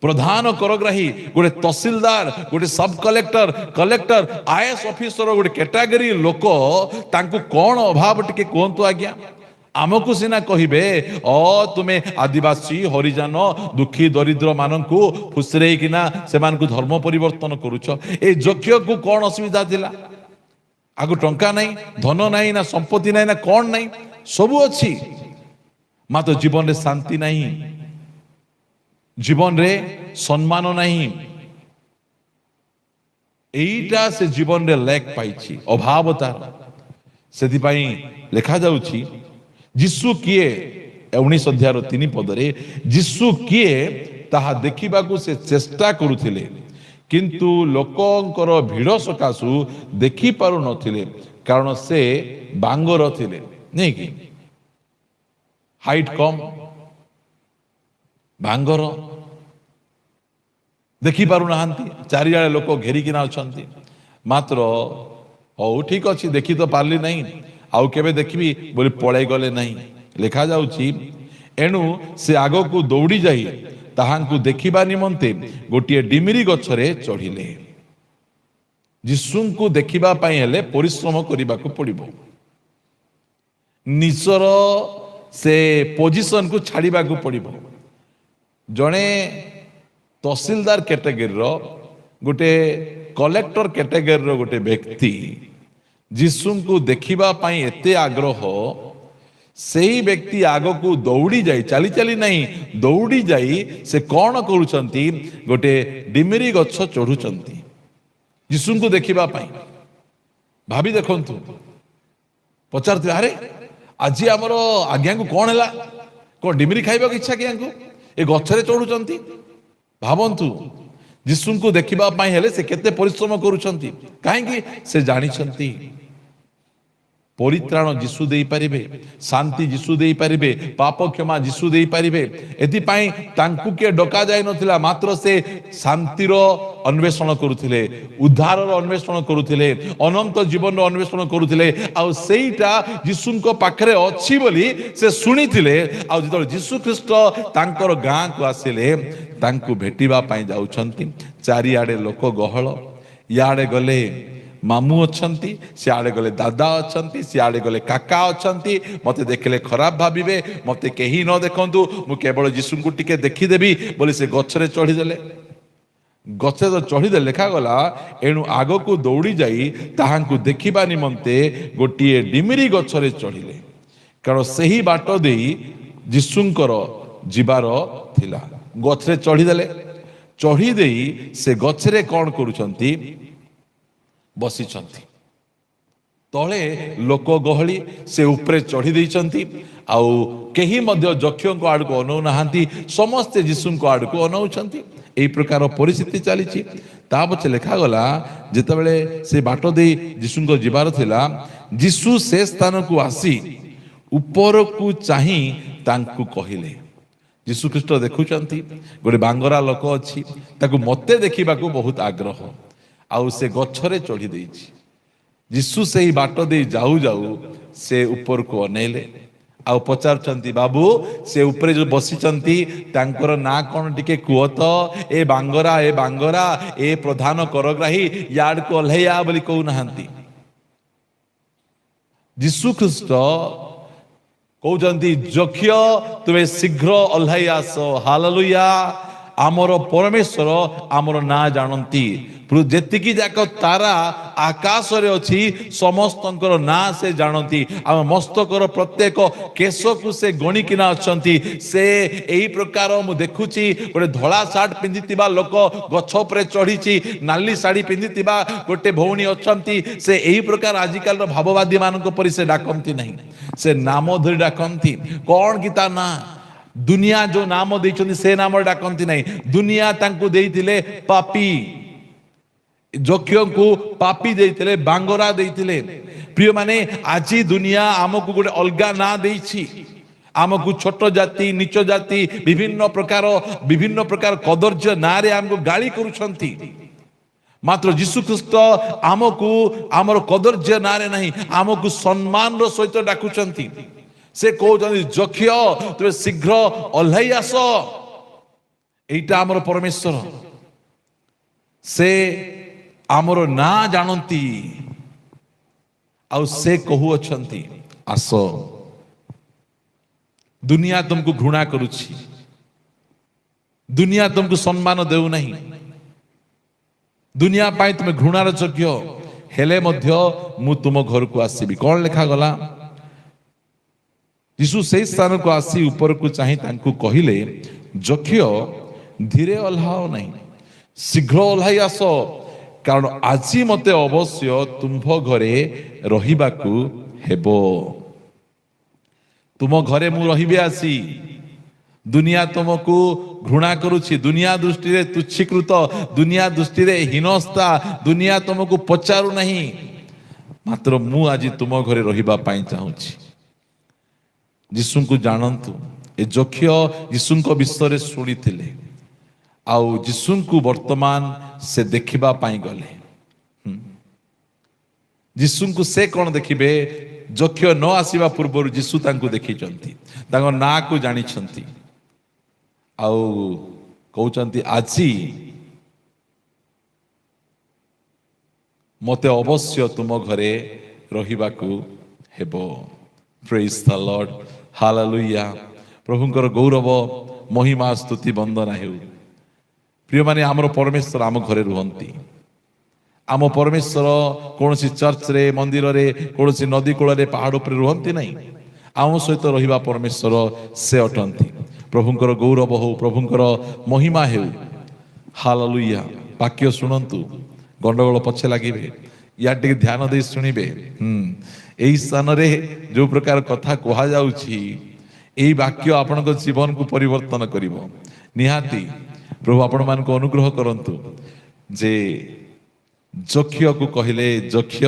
ପ୍ରଧାନ କରଗ୍ରାହୀ, ଗୋଟେ ତହସିଲଦାର, ଗୋଟେ sub collector, collector, IAS officer, ଗୋଟେ କ୍ୟାଟାଗୋରୀ ଲୋକ। ତାଙ୍କୁ କ'ଣ ଅଭାବ ଟିକେ କୁହନ୍ତୁ ଆଜ୍ଞା। ଆମକୁ ସିନା କହିବେ ତୁମେ ଆଦିବାସୀ, ହରିଜନ, ଦୁଃଖୀ ଦରିଦ୍ର ମାନଙ୍କୁ ଫୁସରେଇକିନା ସେମାନଙ୍କୁ ଧର୍ମ ପରିବର୍ତ୍ତନ କରୁଛ। ଏ ଯକ୍ଷକୁ କ'ଣ ଅସୁବିଧା ଥିଲା? ଆଗୁ ଟଙ୍କା ନାହିଁ, ଧନ ନାହିଁ, ନା ସମ୍ପତ୍ତି ନାହିଁ, ନା କ'ଣ ନାହିଁ? ସବୁ ଅଛି, ମାତ୍ର ଜୀବନରେ ଶାନ୍ତି ନାହିଁ, ଜୀବନରେ ସମ୍ମାନ ନାହିଁ। এইটা ସେ ଜୀବନରେ ଲେକ୍ ପାଇଛି, ଅଭାବ ତାର। ସେଥିପାଇଁ ଲେଖାଯାଉଛି ଯୀଶୁ କିଏ, 19:3 ଯୀଶୁ କିଏ ତାହା ଦେଖିବାକୁ ସେ ଚେଷ୍ଟା କରୁଥିଲେ, କିନ୍ତୁ ଲୋକଙ୍କର ଭିଡ଼ ସକାଶୁ ଦେଖିପାରୁନଥିଲେ, କାରଣ ସେ ବାଙ୍ଗର ଥିଲେ। ନାଇଁ କି, ହାଇଟ୍ କମ୍, ବାଙ୍ଗର, ଦେଖିପାରୁନାହାନ୍ତି, ଚାରିଆଡ଼େ ଲୋକ ଘେରିକିନା ଅଛନ୍ତି। ମାତ୍ର ହଉ ଠିକ ଅଛି, ଦେଖି ତ ପାରିଲି ନାହିଁ, ଆଉ କେବେ ଦେଖିବି ବୋଲି ପଳେଇ ଗଲେ ନାହିଁ। ଲେଖାଯାଉଛି ଏଣୁ ସେ ଆଗକୁ ଦୌଡ଼ି ଯାଇ ତାହାଙ୍କୁ ଦେଖିବା ନିମନ୍ତେ ଗୋଟିଏ ଡିମିରି ଗଛରେ ଚଢ଼ିଲେ। ଯୀଶୁଙ୍କୁ ଦେଖିବା ପାଇଁ ହେଲେ ପରିଶ୍ରମ କରିବାକୁ ପଡ଼ିବ, ନିଜର ସେ ପୋଜିସନକୁ ଛାଡ଼ିବାକୁ ପଡ଼ିବ। ଜଣେ ତହସିଲଦାର କ୍ୟାଟେଗୋରୀର, ଗୋଟେ କଲେକ୍ଟର କ୍ୟାଟେଗୋରୀର ଗୋଟେ ବ୍ୟକ୍ତି ଯୀଶୁଙ୍କୁ ଦେଖିବା ପାଇଁ ଏତେ ଆଗ୍ରହ, ସେହି ବ୍ୟକ୍ତି ଆଗକୁ ଦୌଡ଼ି ଯାଇ, ଚାଲି ଚାଲି ନାହିଁ, ଦୌଡ଼ି ଯାଇ ସେ କ'ଣ କରୁଛନ୍ତି, ଗୋଟେ ଡିମିରି ଗଛ ଚଢ଼ୁଛନ୍ତି ଯୀଶୁଙ୍କୁ ଦେଖିବା ପାଇଁ। ଭାବି ଦେଖନ୍ତୁ, ପଚାରୁଥିଲେ ଆରେ ଆଜି ଆମର ଆଜ୍ଞାଙ୍କୁ କ'ଣ ହେଲା, କ'ଣ ଡିମିରି ଖାଇବାକୁ ଇଚ୍ଛା କି ଆଙ୍କୁ, ଏ ଗଛରେ ଚଢ଼ୁଛନ୍ତି। ଭାବନ୍ତୁ, ଯୀଶୁଙ୍କୁ ଦେଖିବା ପାଇଁ ହେଲେ ସେ କେତେ ପରିଶ୍ରମ କରୁଛନ୍ତି। କାହିଁକି, ସେ ଜାଣିଛନ୍ତି ପରିତ୍ରାଣ ଯୀଶୁ ଦେଇପାରିବେ, ଶାନ୍ତି ଯୀଶୁ ଦେଇପାରିବେ, ପାପ କ୍ଷମା ଯୀଶୁ ଦେଇପାରିବେ। ଏଥିପାଇଁ ତାଙ୍କୁ କିଏ ଡକା ଯାଇ ନଥିଲା, ମାତ୍ର ସେ ଶାନ୍ତିର ଅନ୍ୱେଷଣ କରୁଥିଲେ, ଉଦ୍ଧାରର ଅନ୍ୱେଷଣ କରୁଥିଲେ, ଅନନ୍ତ ଜୀବନର ଅନ୍ୱେଷଣ କରୁଥିଲେ। ଆଉ ସେଇଟା ଯୀଶୁଙ୍କ ପାଖରେ ଅଛି ବୋଲି ସେ ଶୁଣିଥିଲେ। ଆଉ ଯେତେବେଳେ ଯୀଶୁ ଖ୍ରୀଷ୍ଟ ତାଙ୍କର ଗାଁକୁ ଆସିଲେ, ତାଙ୍କୁ ଭେଟିବା ପାଇଁ ଯାଉଛନ୍ତି, ଚାରିଆଡ଼େ ଲୋକ ଗହଳ। ଇଆଡ଼େ ଗଲେ ମାମୁଁ ଅଛନ୍ତି, ସିଆଡ଼େ ଗଲେ ଦାଦା ଅଛନ୍ତି, ସିଆଡ଼େ ଗଲେ କାକା ଅଛନ୍ତି। ମୋତେ ଦେଖିଲେ ଖରାପ ଭାବିବେ, ମୋତେ କେହି ନ ଦେଖନ୍ତୁ, ମୁଁ କେବଳ ଯୀଶୁଙ୍କୁ ଟିକେ ଦେଖିଦେବି ବୋଲି ସେ ଗଛରେ ଚଢ଼ିଦେଲେ। ଗଛରେ ଚଢ଼ିଦେଲେ, ଲେଖାଗଲା ଏଣୁ ଆଗକୁ ଦୌଡ଼ି ଯାଇ ତାହାଙ୍କୁ ଦେଖିବା ନିମନ୍ତେ ଗୋଟିଏ ଡିମିରି ଗଛରେ ଚଢ଼ିଲେ, କାରଣ ସେହି ବାଟ ଦେଇ ଯୀଶୁଙ୍କର ଯିବାର ଥିଲା। ଗଛରେ ଚଢ଼ିଦେଲେ, ଚଢ଼ି ଦେଇ ସେ ଗଛରେ କ'ଣ କରୁଛନ୍ତି, ବସିଛନ୍ତି। ତଳେ ଲୋକ ଗହଳି, ସେ ଉପରେ ଚଢ଼ି ଦେଇଛନ୍ତି। ଆଉ କେହି ମଧ୍ୟ ଯକ୍ଷଙ୍କ ଆଡ଼କୁ ଅନଉନାହାନ୍ତି, ସମସ୍ତେ ଯୀଶୁଙ୍କ ଆଡ଼କୁ ଅନଉଛନ୍ତି। ଏହି ପ୍ରକାର ପରିସ୍ଥିତି ଚାଲିଛି। ତା ପଛେ ଲେଖାଗଲା ଯେତେବେଳେ ସେ ବାଟ ଦେଇ ଯୀଶୁଙ୍କ ଯିବାର ଥିଲା, ଯୀଶୁ ସେ ସ୍ଥାନକୁ ଆସି ଉପରକୁ ଚାହିଁ ତାଙ୍କୁ କହିଲେ। ଯୀଶୁ ଖ୍ରୀଷ୍ଟ ଦେଖୁଛନ୍ତି ଗୋଟେ ବାଙ୍ଗରା ଲୋକ ଅଛି, ତାକୁ ମୋତେ ଦେଖିବାକୁ ବହୁତ ଆଗ୍ରହ, ଆଉ ସେ ଗଛରେ ଚଢ଼ି ଦେଇଛି। ଯୀଶୁ ସେହି ବାଟ ଦେଇ ଯାଉ ଯାଉ ସେ ଉପରକୁ ଅନେଇଲେ, ଆଉ ପଚାରୁଛନ୍ତି, ବାବୁ ସେ ଉପରେ ଯୋଉ ବସିଛନ୍ତି ତାଙ୍କର ନାଁ କ'ଣ ଟିକେ କୁହ ତ? ଏ ବାଙ୍ଗରା, ଏ ବାଙ୍ଗରା, ଏ ପ୍ରଧାନ କରଗ୍ରାହୀ, ୟାଡକୁ ଓହ୍ଲେଇଆ ବୋଲି କହୁନାହାନ୍ତି। ଯୀଶୁ ଖ୍ରୀଷ୍ଟ କହୁଛନ୍ତି, ଯକ୍ଷ ତୁମେ ଶୀଘ୍ର ଓହ୍ଲାଇ ଆସ। ହାଲେଲୁୟା। ଆମର ପରମେଶ୍ୱର ଆମର ନାଁ ଜାଣନ୍ତି। ଯେତିକି ଯାକ ତାରା ଆକାଶରେ ଅଛି ସମସ୍ତଙ୍କର ନାଁ ସେ ଜାଣନ୍ତି। ଆମ ମସ୍ତକର ପ୍ରତ୍ୟେକ କେଶକୁ ସେ ଗଣିକିନା ଅଛନ୍ତି। ସେ ଏହି ପ୍ରକାର, ମୁଁ ଦେଖୁଛି ଗୋଟେ ଧଳା ସାର୍ଟ ପିନ୍ଧିଥିବା ଲୋକ ଗଛ ଉପରେ ଚଢ଼ିଛି, ନାଲି ଶାଢ଼ୀ ପିନ୍ଧିଥିବା ଗୋଟେ ଭଉଣୀ ଅଛନ୍ତି। ସେ ଏହି ପ୍ରକାର ଆଜିକାଲିର ଭାବବାଦୀ ମାନଙ୍କ ପରି ସେ ଡାକନ୍ତି ନାହିଁ, ସେ ନାମ ଧରି ଡାକନ୍ତି। କ'ଣ କି ତା ନାଁ? ଦୁନିଆ ଯୋଉ ନାମ ଦେଇଛନ୍ତି ସେ ନାମରେ ଡାକନ୍ତି ନାହିଁ। ଦୁନିଆ ତାଙ୍କୁ ଦେଇଥିଲେ ପାପୀ, ଯକ୍ଷଙ୍କୁ ପାପୀ ଦେଇଥିଲେ, ବାଙ୍ଗରା ଦେଇଥିଲେ। ପ୍ରିୟ ମାନେ, ଆଜି ଦୁନିଆ ଆମକୁ ଗୋଟେ ଅଲଗା ନାଁ ଦେଇଛି। ଆମକୁ ଛୋଟ ଜାତି, ନିଚ ଜାତି, ବିଭିନ୍ନ ପ୍ରକାର କଦର୍ଯ୍ୟ ନାଁରେ ଆମକୁ ଗାଳି କରୁଛନ୍ତି। ମାତ୍ର ଯୀଶୁ ଖ୍ରୀଷ୍ଟ ଆମକୁ ଆମର କଦର୍ଯ୍ୟ ନାଁରେ ନାହିଁ, ଆମକୁ ସମ୍ମାନର ସହିତ ଡାକୁଛନ୍ତି। ସେ କହୁଛନ୍ତି, ଯକ୍ଷ ତୁମେ ଶୀଘ୍ର ଓହ୍ଲାଇ ଆସ। এইটা ଆମର ପରମେଶ୍ୱର, ସେ ଆମର ନାଁ ଜାଣନ୍ତି, ଆଉ ସେ କହୁଅଛନ୍ତି ଆସ। ଦୁନିଆ ତୁମକୁ ଘୃଣା କରୁଛି, ଦୁନିଆ ତୁମକୁ ସମ୍ମାନ ଦେଉନାହିଁ, ଦୁନିଆ ପାଇଁ ତୁମେ ଘୃଣାର ଯୋଗ୍ୟ, ହେଲେ ମଧ୍ୟ ମୁଁ ତୁମ ଘରକୁ ଆସିବି। କ'ଣ ଲେଖାଗଲା? ଯୀଶୁ ସେହି ସ୍ଥାନକୁ ଆସି ଉପରକୁ ଚାହିଁ ତାଙ୍କୁ କହିଲେ, ଯକ୍ଷ ଧୀରେ ଓହ୍ଲାଅ ନାହିଁ, ଶୀଘ୍ର ଓହ୍ଲାଇ ଆସ, କାରଣ ଆଜି ମୋତେ ଅବଶ୍ୟ ତୁମ୍ଭ ଘରେ ରହିବାକୁ ହେବ। ତୁମ ଘରେ ମୁଁ ରହିବି ଆସି। ଦୁନିଆ ତୁମକୁ ଘୃଣା କରୁଛି, ଦୁନିଆ ଦୃଷ୍ଟିରେ ତୁଚ୍ଛୀକୃତ, ଦୁନିଆ ଦୃଷ୍ଟିରେ ହୀନସ୍ତା, ଦୁନିଆ ତୁମକୁ ପଚାରୁ ନାହିଁ, ମାତ୍ର ମୁଁ ଆଜି ତୁମ ଘରେ ରହିବା ପାଇଁ ଚାହୁଁଛି। ଯୀଶୁଙ୍କୁ ଜାଣନ୍ତୁ। ଏ ଯକ୍ଷ ଯୀଶୁଙ୍କ ବିଷୟରେ ଶୁଣିଥିଲେ, ଆଉ ଯୀଶୁଙ୍କୁ ବର୍ତ୍ତମାନ ସେ ଦେଖିବା ପାଇଁ ଗଲେ। ଯୀଶୁଙ୍କୁ ସେ କ'ଣ ଦେଖିବେ? ଯକ୍ଷ ନ ଆସିବା ପୂର୍ବରୁ ଯୀଶୁ ତାଙ୍କୁ ଦେଖିଛନ୍ତି, ତାଙ୍କ ନାଁକୁ ଜାଣିଛନ୍ତି, ଆଉ କହୁଛନ୍ତି ଆଜି ମୋତେ ଅବଶ୍ୟ ତୁମ ଘରେ ରହିବାକୁ ହେବ। ପ୍ରେଜ୍ ଦ ଲର୍ଡ, ହାଲେଲୁୟା। ପ୍ରଭୁଙ୍କର ଗୌରବ, ମହିମା, ସ୍ତୁତି, ବନ୍ଦନା ହେଉ। ପ୍ରିୟମାନେ, ଆମର ପରମେଶ୍ୱର ଆମ ଘରେ ରୁହନ୍ତି। ଆମ ପରମେଶ୍ୱର କୌଣସି ଚର୍ଚ୍ଚରେ, ମନ୍ଦିରରେ, କୌଣସି ନଦୀ କୂଳରେ, ପାହାଡ଼ ଉପରେ ରୁହନ୍ତି ନାହିଁ। ଆମ ସହିତ ରହିବା ପରମେଶ୍ୱର ସେ ଅଟନ୍ତି। ପ୍ରଭୁଙ୍କର ଗୌରବ ହେଉ, ପ୍ରଭୁଙ୍କର ମହିମା ହେଉ। ହାଲେଲୁୟା। ବାକ୍ୟ ଶୁଣନ୍ତୁ, ଗଣ୍ଡଗୋଳ ପଛେ ଲାଗିବେ, ୟା ଟିକେ ଧ୍ୟାନ ଦେଇ ଶୁଣିବେ। ଏହି ସ୍ଥାନରେ ଯେଉଁ ପ୍ରକାର କଥା କୁହାଯାଉଛି, ଏହି ବାକ୍ୟ ଆପଣଙ୍କ ଜୀବନକୁ ପରିବର୍ତ୍ତନ କରିବ ନିହାତି। ପ୍ରଭୁ ଆପଣମାନଙ୍କୁ ଅନୁଗ୍ରହ କରନ୍ତୁ ଯେ ଯକ୍ଷକୁ କହିଲେ, ଯକ୍ଷ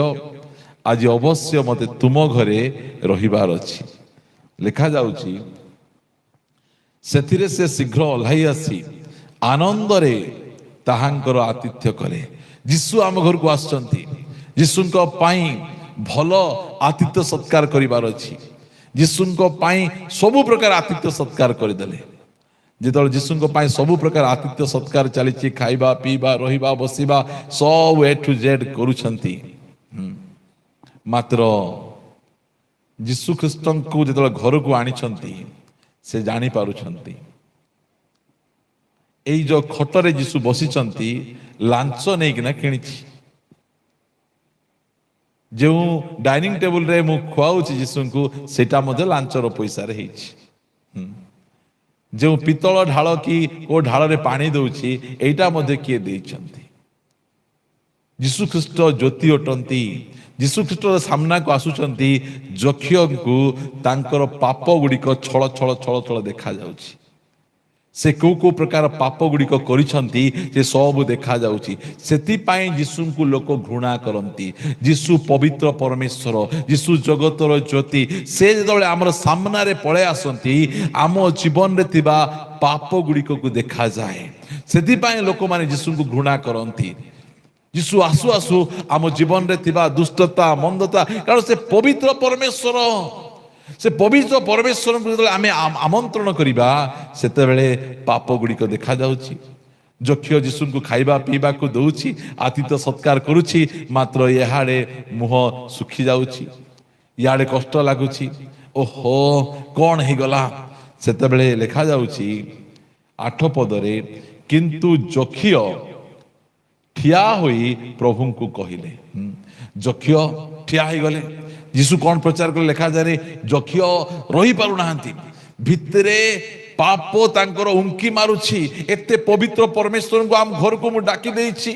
ଆଜି ଅବଶ୍ୟ ମୋତେ ତୁମ ଘରେ ରହିବାର ଅଛି। ଲେଖାଯାଉଛି, ସେଥିରେ ସେ ଶୀଘ୍ର ଓହ୍ଲାଇ ଆସି ଆନନ୍ଦରେ ତାହାଙ୍କର ଆତିଥ୍ୟ କଲେ। ଯୀଶୁ ଆମ ଘରକୁ ଆସୁଛନ୍ତି, ଯୀଶୁଙ୍କ ପାଇଁ ଭଲ ଆତିଥ୍ୟ ସତ୍କାର କରିବାର ଅଛି। ଯୀଶୁଙ୍କ ପାଇଁ ସବୁ ପ୍ରକାର ଆତିଥ୍ୟ ସତ୍କାର କରିଦେଲେ। ଯେତେବେଳେ ଯୀଶୁଙ୍କ ପାଇଁ ସବୁ ପ୍ରକାର ଆତିଥ୍ୟ ସତ୍କାର ଚାଲିଛି, ଖାଇବା, ପିଇବା, ରହିବା, ବସିବା, ସବୁ A to Z କରୁଛନ୍ତି, ମାତ୍ର ଯୀଶୁ ଖ୍ରୀଷ୍ଟଙ୍କୁ ଯେତେବେଳେ ଘରକୁ ଆଣିଛନ୍ତି, ସେ ଜାଣିପାରୁଛନ୍ତି ଏଇ ଯୋଉ ଖଟରେ ଯୀଶୁ ବସିଛନ୍ତି, ଲାଞ୍ଚ ନେଇକିନା କିଣିଛି। ଯେଉଁ ଡାଇନିଂ ଟେବୁଲରେ ମୁଁ ଖୁଆଉଛି ଯୀଶୁଙ୍କୁ, ସେଇଟା ମଧ୍ୟ ଲାଞ୍ଚର ପଇସାରେ ହେଇଛି। ଯେଉଁ ପିତ୍ତଳ ଢାଳ କି ଓ ଢାଳରେ ପାଣି ଦଉଛି, ଏଇଟା ମଧ୍ୟ କିଏ ଦେଇଛନ୍ତି? ଯୀଶୁ ଖ୍ରୀଷ୍ଟ ଜ୍ୟୋତି ଅଟନ୍ତି। ଯୀଶୁ ଖ୍ରୀଷ୍ଟର ସାମ୍ନାକୁ ଆସୁଛନ୍ତି ଯକ୍ଷଙ୍କୁ, ତାଙ୍କର ପାପ ଗୁଡ଼ିକ ଛଳ ଛଳ ଛଳ ଛଳ ଦେଖାଯାଉଛି। ସେ କୋଉ କୋଉ ପ୍ରକାର ପାପ ଗୁଡ଼ିକ କରିଛନ୍ତି, ସେ ସବୁ ଦେଖାଯାଉଛି। ସେଥିପାଇଁ ଯୀଶୁଙ୍କୁ ଲୋକ ଘୃଣା କରନ୍ତି। ଯୀଶୁ ପବିତ୍ର ପରମେଶ୍ୱର, ଯୀଶୁ ଜଗତର ଜ୍ୟୋତି। ସେ ଯେତେବେଳେ ଆମର ସାମ୍ନାରେ ପଳେଇ ଆସନ୍ତି, ଆମ ଜୀବନରେ ଥିବା ପାପ ଗୁଡ଼ିକକୁ ଦେଖାଯାଏ। ସେଥିପାଇଁ ଲୋକମାନେ ଯୀଶୁଙ୍କୁ ଘୃଣା କରନ୍ତି। ଯୀଶୁ ଆସୁ ଆସୁ ଆମ ଜୀବନରେ ଥିବା ଦୁଷ୍ଟତା, ମନ୍ଦତା, କାରଣ ସେ ପବିତ୍ର ପରମେଶ୍ୱର। ସେ ପବିତ୍ର ପରମେଶ୍ୱରଙ୍କୁ ଯେତେବେଳେ ଆମେ ଆମନ୍ତ୍ରଣ କରିବା, ସେତେବେଳେ ପାପ ଗୁଡ଼ିକ ଦେଖାଯାଉଛି। ଯକ୍ଷ ଯୀଶୁଙ୍କୁ ଖାଇବା ପିଇବାକୁ ଦଉଛି, ଆତିଥ୍ୟ ସତ୍କାର କରୁଛି, ମାତ୍ର ଏହାଡ଼େ ମୁହଁ ଶୁଖି ଯାଉଛି, ଇଆଡ଼େ କଷ୍ଟ ଲାଗୁଛି। ଓହୋ, କ'ଣ ହେଇଗଲା? ସେତେବେଳେ ଲେଖାଯାଉଛି 8 ପଦରେ, କିନ୍ତୁ ଯକ୍ଷ ଠିଆ ହୋଇ ପ୍ରଭୁଙ୍କୁ କହିଲେ। ଯକ୍ଷ ଠିଆ ହେଇଗଲେ। ଯୀଶୁ କ'ଣ ପ୍ରଚାର କଲେ? ଲେଖାଯାଏ, ଯକ୍ଷ ରହିପାରୁନାହାନ୍ତି, ଭିତରେ ପାପ ତାଙ୍କର ଉଙ୍କି ମାରୁଛି। ଏତେ ପବିତ୍ର ପରମେଶ୍ୱରଙ୍କୁ ଆମ ଘରକୁ ମୁଁ ଡାକି ଦେଇଛି,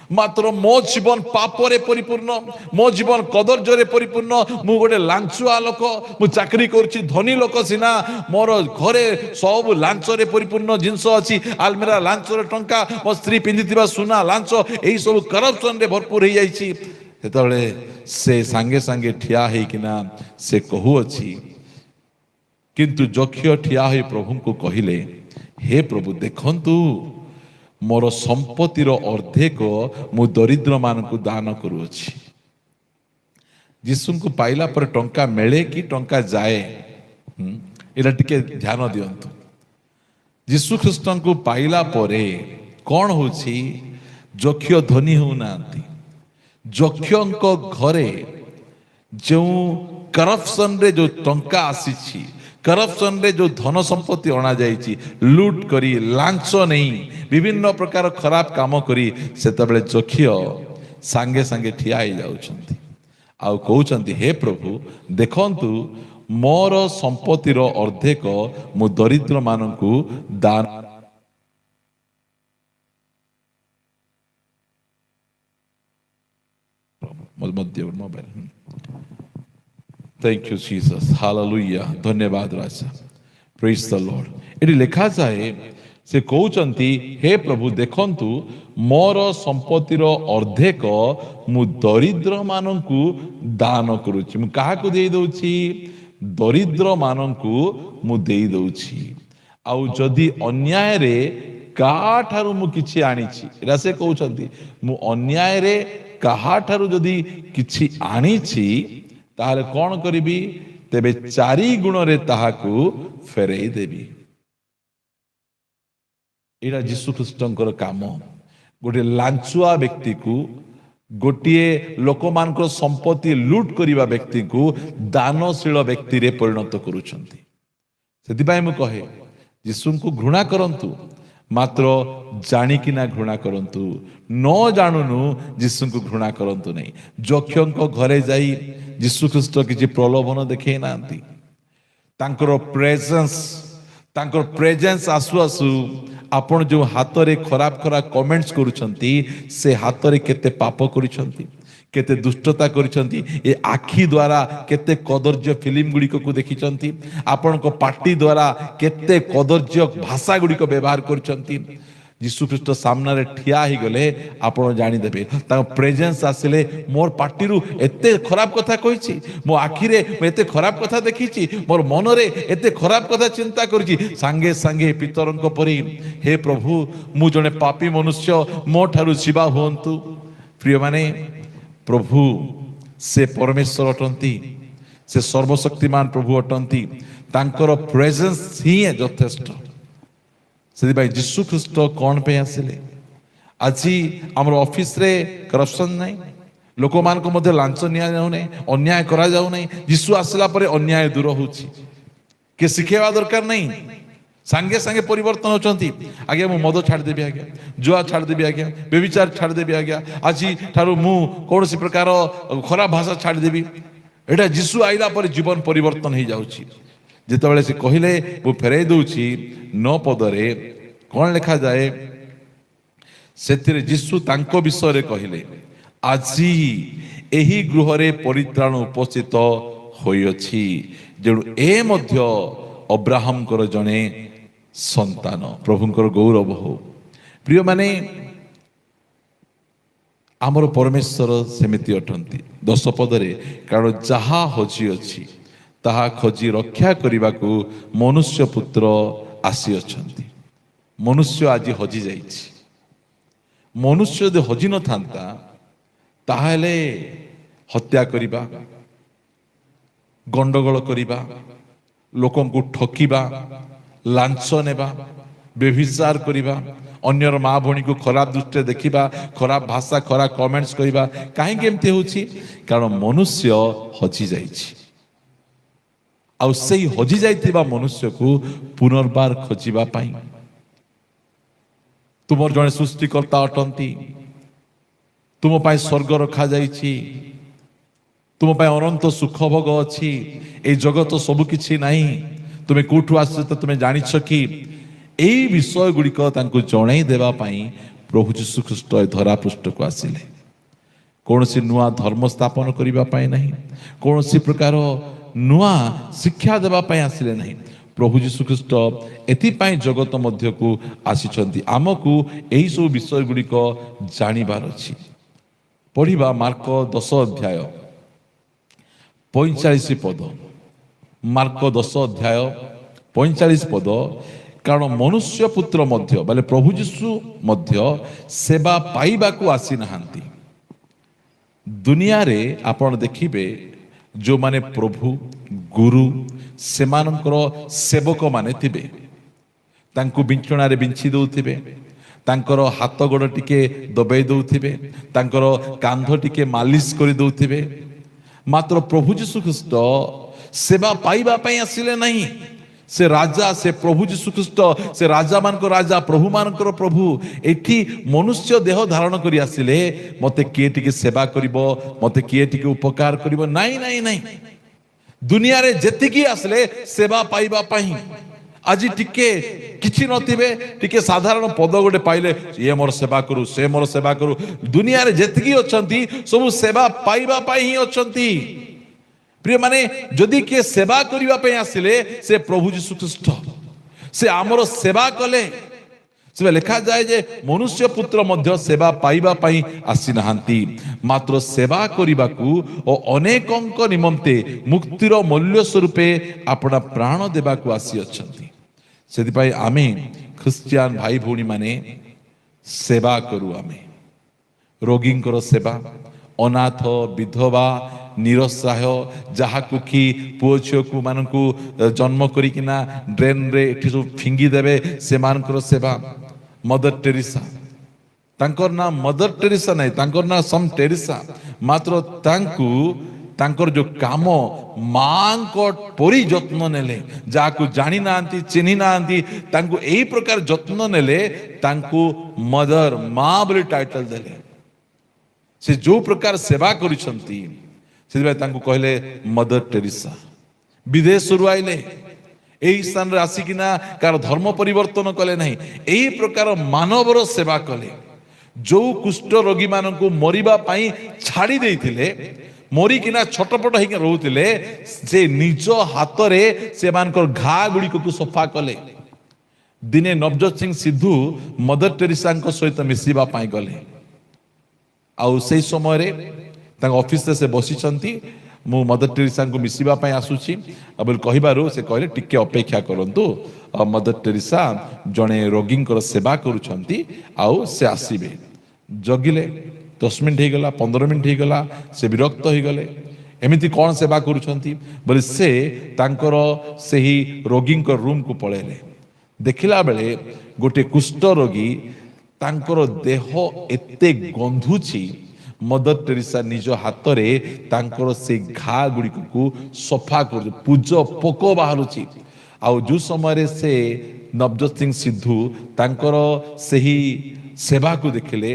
ମାତ୍ର ମୋ ଜୀବନ ପାପରେ ପରିପୂର୍ଣ୍ଣ, ମୋ ଜୀବନ କଦର୍ଯ୍ୟରେ ପରିପୂର୍ଣ୍ଣ। ମୁଁ ଗୋଟେ ଲାଞ୍ଚୁଆ ଲୋକ, ମୁଁ ଚାକିରି କରୁଛି, ଧନୀ ଲୋକ ସିନା, ମୋର ଘରେ ସବୁ ଲାଞ୍ଚରେ ପରିପୂର୍ଣ୍ଣ ଜିନିଷ ଅଛି। ଆଲମିରା ଲାଞ୍ଚର ଟଙ୍କା, ମୋ ସ୍ତ୍ରୀ ପିନ୍ଧିଥିବା ସୁନା ଲାଞ୍ଚ, ଏଇ ସବୁ କରପସନରେ ଭରପୁର ହେଇଯାଇଛି। ସେତେବେଳେ ସେ ସାଙ୍ଗେ ସାଙ୍ଗେ ଠିଆ ହେଇକିନା ସେ କହୁଅଛି, କିନ୍ତୁ ଯକ୍ଷ ଠିଆ ହୋଇ ପ୍ରଭୁଙ୍କୁ କହିଲେ, ହେ ପ୍ରଭୁ, ଦେଖନ୍ତୁ, ମୋର ସମ୍ପତ୍ତିର ଅର୍ଦ୍ଧେକ ମୁଁ ଦରିଦ୍ରମାନଙ୍କୁ ଦାନ କରୁଅଛି। ଯୀଶୁଙ୍କୁ ପାଇଲା ପରେ ଟଙ୍କା ମିଳେ କି ଟଙ୍କା ଯାଏ? ଏଇଟା ଟିକେ ଧ୍ୟାନ ଦିଅନ୍ତୁ। ଯୀଶୁ ଖ୍ରୀଷ୍ଟଙ୍କୁ ପାଇଲା ପରେ କ'ଣ ହଉଛି? ଯକ୍ଷ ଧନୀ ହେଉନାହାନ୍ତି। ଯକ୍ଷଙ୍କ ଘରେ ଯେଉଁ କରପସନରେ ଯେଉଁ ଟଙ୍କା ଆସିଛି, କରପସନରେ ଯେଉଁ ଧନ ସମ୍ପତ୍ତି ଅଣାଯାଇଛି, ଲୁଟ୍ କରି, ଲାଞ୍ଚ ନେଇ, ବିଭିନ୍ନ ପ୍ରକାର ଖରାପ କାମ କରି, ସେତେବେଳେ ଯକ୍ଷ ସାଙ୍ଗେ ସାଙ୍ଗେ ଠିଆ ହେଇଯାଉଛନ୍ତି ଆଉ କହୁଛନ୍ତି, ହେ ପ୍ରଭୁ, ଦେଖନ୍ତୁ, ମୋର ସମ୍ପତ୍ତିର ଅର୍ଦ୍ଧେକ ମୁଁ ଦରିଦ୍ର ମାନଙ୍କୁ ଦାନ mobile. Thank you Jesus, hallelujah, ଧନ୍ୟବାଦ ରାଜା, praise the Lord। ଏଠି ଲେଖାଯାଏ ସେ କହୁଛନ୍ତି ହେ ପ୍ରଭୁ ଦେଖନ୍ତୁ ମୋର ସମ୍ପତ୍ତିର ଅର୍ଦ୍ଧେକ ମୁଁ ଦରିଦ୍ର ମାନଙ୍କୁ ଦାନ କରୁଛି। ମୁଁ କାହାକୁ ଦେଇ ଦଉଛି? ଦରିଦ୍ର ମାନଙ୍କୁ ମୁଁ ଦେଇ ଦଉଛି। ଆଉ ଯଦି ଅନ୍ୟାୟରେ କାହାଠାରୁ ମୁଁ କିଛି ଆଣିଛି, ଏଇଟା ସେ କହୁଛନ୍ତି ମୁଁ ଅନ୍ୟାୟରେ କାହାଠାରୁ ଯଦି କିଛି ଆଣିଛି ତାହେଲେ କଣ କରିବି? ତେବେ 4 ଗୁଣରେ ତାହାକୁ ଫେରେଇ ଦେବି। ଏଇଟା ଯୀଶୁ ଖ୍ରୀଷ୍ଟଙ୍କର କାମ। ଗୋଟିଏ ଲାଞ୍ଚୁଆ ବ୍ୟକ୍ତିକୁ, ଗୋଟିଏ ଲୋକମାନଙ୍କର ସମ୍ପତ୍ତି ଲୁଟ କରିବା ବ୍ୟକ୍ତିକୁ ଦାନଶୀଳ ବ୍ୟକ୍ତିରେ ପରିଣତ କରୁଛନ୍ତି। ସେଥିପାଇଁ ମୁଁ କହେ ଯୀଶୁଙ୍କୁ ଘୃଣା କରନ୍ତୁ, ମାତ୍ର ଜାଣିକିନା ଘୃଣା କରନ୍ତୁ। ନ ଜାଣୁନୁ ଯୀଶୁଙ୍କୁ ଘୃଣା କରନ୍ତୁ ନାହିଁ। ଯକ୍ଷଙ୍କ ଘରେ ଯାଇ ଯୀଶୁ ଖ୍ରୀଷ୍ଟ କିଛି ପ୍ରଲୋଭନ ଦେଖେଇ ନାହାନ୍ତି। ତାଙ୍କର ପ୍ରେଜେନ୍ସ ଆସୁ ଆସୁ ଆପଣ ଯେଉଁ ହାତରେ ଖରାପ ଖରାପ କମେଣ୍ଟସ କରୁଛନ୍ତି, ସେ ହାତରେ କେତେ ପାପ କରିଛନ୍ତି, କେତେ ଦୁଷ୍ଟତା କରିଛନ୍ତି। ଏ ଆଖି ଦ୍ୱାରା କେତେ କଦର୍ଯ୍ୟ ଫିଲ୍ମ ଗୁଡ଼ିକକୁ ଦେଖିଛନ୍ତି। ଆପଣଙ୍କ ପାଟି ଦ୍ୱାରା କେତେ କଦର୍ଯ୍ୟ ଭାଷା ଗୁଡ଼ିକ ବ୍ୟବହାର କରିଛନ୍ତି। ଯୀଶୁ ଖ୍ରୀଷ୍ଟ ସାମ୍ନାରେ ଠିଆ ହେଇଗଲେ ଆପଣ ଜାଣିଦେବେ। ତାଙ୍କ ପ୍ରେଜେନ୍ସ ଆସିଲେ ମୋର ପାଟିରୁ ଏତେ ଖରାପ କଥା କହିଛି, ମୋ ଆଖିରେ ମୁଁ ଏତେ ଖରାପ କଥା ଦେଖିଛି, ମୋର ମନରେ ଏତେ ଖରାପ କଥା ଚିନ୍ତା କରିଛି। ସାଙ୍ଗେ ସାଙ୍ଗେ ପିତରଙ୍କ ପରି ହେ ପ୍ରଭୁ ମୁଁ ଜଣେ ପାପୀ ମନୁଷ୍ୟ, ମୋ ଠାରୁ ଯିବା ହୁଅନ୍ତୁ। ପ୍ରିୟମାନେ, ପ୍ରଭୁ ସେ ପରମେଶ୍ୱର ଅଟନ୍ତି, ସେ ସର୍ବଶକ୍ତିମାନ ପ୍ରଭୁ ଅଟନ୍ତି। ତାଙ୍କର ପ୍ରେଜେନ୍ସ ହିଁ ଯଥେଷ୍ଟ। ସେଥିପାଇଁ ଯୀଶୁ ଖ୍ରୀଷ୍ଟ କ'ଣ ପାଇଁ ଆସିଲେ? ଆଜି ଆମର ଅଫିସରେ କରପସନ ନାହିଁ, ଲୋକମାନଙ୍କ ମଧ୍ୟ ଲାଞ୍ଚ ନିଆଯାଉ ନାହିଁ, ଅନ୍ୟାୟ କରାଯାଉ ନାହିଁ। ଯୀଶୁ ଆସିଲା ପରେ ଅନ୍ୟାୟ ଦୂର ହେଉଛି। କିଏ ଶିଖେଇବା ଦରକାର ନାହିଁ, ସାଙ୍ଗେ ସାଙ୍ଗେ ପରିବର୍ତ୍ତନ ହେଉଛନ୍ତି। ଆଜ୍ଞା ମୁଁ ମଦ ଛାଡ଼ିଦେବି, ଆଜ୍ଞା ଜୁଆ ଛାଡ଼ିଦେବି, ଆଜ୍ଞା ବ୍ୟଭିଚାର ଛାଡ଼ିଦେବି, ଆଜ୍ଞା ଆଜି ଠାରୁ ମୁଁ କୌଣସି ପ୍ରକାର ଖରାପ ଭାଷା ଛାଡ଼ିଦେବି। ଏଇଟା ଯୀଶୁ ଆଇଲା ପରେ ଜୀବନ ପରିବର୍ତ୍ତନ ହେଇଯାଉଛି। ଯେତେବେଳେ ସେ କହିଲେ ମୁଁ ଫେରାଇ ଦଉଛି 9 ପଦରେ କ'ଣ ଲେଖାଯାଏ? ସେଥିରେ ଯୀଶୁ ତାଙ୍କ ବିଷୟରେ କହିଲେ ଆଜି ଏହି ଗୃହରେ ପରିତ୍ରାଣ ଉପସ୍ଥିତ ହୋଇଅଛି, ଯେଣୁ ଏ ମଧ୍ୟ ଅବ୍ରାହମଙ୍କର ଜଣେ ସନ୍ତାନ। ପ୍ରଭୁଙ୍କର ଗୌରବ ହଉ। ପ୍ରିୟମାନେ, ଆମର ପରମେଶ୍ୱର ସେମିତି ଅଟନ୍ତି। 10 ପଦରେ କାରଣ ଯାହା ହଜି ଅଛି ତାହା ଖୋଜି ରକ୍ଷା କରିବାକୁ ମନୁଷ୍ୟ ପୁତ୍ର ଆସିଅଛନ୍ତି। ମନୁଷ୍ୟ ଆଜି ହଜି ଯାଇଛି। ମନୁଷ୍ୟ ଯଦି ହଜି ନଥାନ୍ତା ତାହେଲେ ହତ୍ୟା କରିବା, ଗଣ୍ଡଗୋଳ କରିବା, ଲୋକଙ୍କୁ ଠକିବା, ଲାଞ୍ଚ ନେବା, ବ୍ୟଭିଚାର କରିବା, ଅନ୍ୟର ମା ଭଉଣୀକୁ ଖରାପ ଦୃଷ୍ଟିରେ ଦେଖିବା, ଖରାପ ଭାଷା ଖରାପ କମେଣ୍ଟସ କରିବା, କାହିଁକି ଏମିତି ହେଉଛି? କାରଣ ମନୁଷ୍ୟ ହଜି ଯାଇଛି। ଆଉ ସେଇ ହଜି ଯାଇଥିବା ମନୁଷ୍ୟକୁ ପୁନର୍ବାର ଖୋଜିବା ପାଇଁ ତୁମର ଜଣେ ସୃଷ୍ଟିକର୍ତ୍ତା ଅଟନ୍ତି। ତୁମ ପାଇଁ ସ୍ୱର୍ଗ ରଖାଯାଇଛି, ତୁମ ପାଇଁ ଅନନ୍ତ ସୁଖ ଭୋଗ ଅଛି। ଏଇ ଜଗତ ସବୁ କିଛି ନାହିଁ। ତୁମେ କୋଉଠୁ ଆସିଛ ତୁମେ ଜାଣିଛ କି? ଏଇ ବିଷୟ ଗୁଡ଼ିକ ତାଙ୍କୁ ଜଣାଇ ଦେବା ପାଇଁ ପ୍ରଭୁ ଯୀଶୁ ଖ୍ରୀଷ୍ଟ ଏ ଧରା ପୃଷ୍ଠକୁ ଆସିଲେ। କୌଣସି ନୂଆ ଧର୍ମ ସ୍ଥାପନ କରିବା ପାଇଁ ନାହିଁ, କୌଣସି ପ୍ରକାର ନୂଆ ଶିକ୍ଷା ଦେବା ପାଇଁ ଆସିଲେ ନାହିଁ। ପ୍ରଭୁ ଯୀଶୁ ଖ୍ରୀଷ୍ଟ ଏଥିପାଇଁ ଜଗତ ମଧ୍ୟକୁ ଆସିଛନ୍ତି, ଆମକୁ ଏହିସବୁ ବିଷୟ ଗୁଡ଼ିକ ଜାଣିବାର ଅଛି। ପଢ଼ିବା ମାର୍କ 10 ଅଧ୍ୟାୟ 45 ପଦ। ମାର୍କ 10 ଅଧ୍ୟାୟ 45 ପଦ। କାରଣ ମନୁଷ୍ୟ ପୁତ୍ର ମଧ୍ୟ ବୋଲେ ପ୍ରଭୁ ଯୀଶୁ ମଧ୍ୟ ସେବା ପାଇବାକୁ ଆସିନାହାନ୍ତି। ଦୁନିଆରେ ଆପଣ ଦେଖିବେ ଯେଉଁମାନେ ପ୍ରଭୁ ଗୁରୁ ସେମାନଙ୍କର ସେବକମାନେ ଥିବେ, ତାଙ୍କୁ ବିଞ୍ଚଣାରେ ବିଞ୍ଚି ଦେଉଥିବେ, ତାଙ୍କର ହାତ ଗୋଡ଼ ଟିକେ ଦବେଇ ଦେଉଥିବେ, ତାଙ୍କର କାନ୍ଧ ଟିକେ ମାଲିସ କରି ଦେଉଥିବେ। ମାତ୍ର ପ୍ରଭୁ ଯୀଶୁ ଖ୍ରୀଷ୍ଟ ସେବା ପାଇବା ପାଇଁ ଆସିଲେ ନାହିଁ। ସେ ରାଜା, ସେ ପ୍ରଭୁ ଯୀଶୁ ଖ୍ରୀଷ୍ଟ, ସେ ରାଜା ମାନଙ୍କର ରାଜା, ପ୍ରଭୁ ମାନଙ୍କର ପ୍ରଭୁ ଏଠି ମନୁଷ୍ୟ ଦେହ ଧାରଣ କରି ଆସିଲେ ମତେ କିଏ ଟିକେ ସେବା କରିବ, ମତେ କିଏ ଟିକେ ଉପକାର କରିବ? ନାଇଁ ନାଇଁ ନାଇଁ। दुनिया रे जेतिकी आसले सेवा पाइबा पाई आज टिके किछि नथिबे टिके साधारण पद गोटे पाइले ये मोर सेवा करू से मोर सेवा करू दुनिया रे जेतिकी अछंती सब सेवा पाइबा पाई ही अछंती। प्रिय माने जदि के सेवा करिबा पे आसिले से प्रभु यीशु ख्रीष्ट से आमर सेवा कले से लिखा जाए जे मनुष्य पुत्र मध्य सेवा पाइबा पाई आसी नहांती मात्र सेवा करिबाकू और अनेकंक निमंते मुक्तिर मूल्य स्वरूपे अपना प्राण देबाकू आसी अछंती। सेति पाई आमे ख्रिस्टियन भाई भौणी माने सेवा करू आमे रोगींकर सेवा अनाथ विधवा निरसहाय जहाकू कि पुओ झियो को मानकू जन्म करिकिना ड्रेन रे एठी सब फिंगी देबे से मानकर सेवा मदर टेरेसा तांकर ना मदर टेरेसा नहीं तांकर ना सम टेरेसा मात्र तांकू तांकर जो काम मां को परी जत्न नेले जाकू जानी नांती चिन्ही नांती तांकू एई प्रकार जत्न नेले तांकू मदर मां बोली टाइटल देले से जो प्रकार सेवा करिसंती से तांकू कहले मदर टेरेसा विदेश आइले एई स्थान रे आसिकिना कार धर्म परिवर्तन कले नहीं एई प्रकार मानवर सेवा कले जो कुष्ठ रोगी मानकू मरिबा पाई छाड़ी देइथिले मरिकिना छटपट होइके रहउथिले से निज हाथ रे से मानकर घा गुडी को सफा कले। दिने नवजोत सिंह सिद्धू मदर टेरेसा सहित मिसिबा पाई गले आउ से समय रे तांग ऑफिस से बसिचंती मु मदर टेरेसा को मिसिबा पाई आसुची अब कहिबारु से कहले टिके अपेक्षा करंतु मदर टेरेसा जणे रोगींकर सेवा करूछंती आउ से आसीबे जगिले 10 मिनिट हो गला 15 मिनिट हो गला से विरक्त हो गले एमिति कौन सेवा करूछंती बोले से तांकर सेही रोगींकर रूम को पळेले देखिला बेले गोटे कुष्ठ रोगी तांकर देह एते गंधुची मदर टेरेसा निज हाथ रे तांकर से घा गुडी को सफा कर पूज पोक बाहरुची आउ जो समय रे से नवजोत सिंह सिद्धू तांकर सेही सेवा को देखिले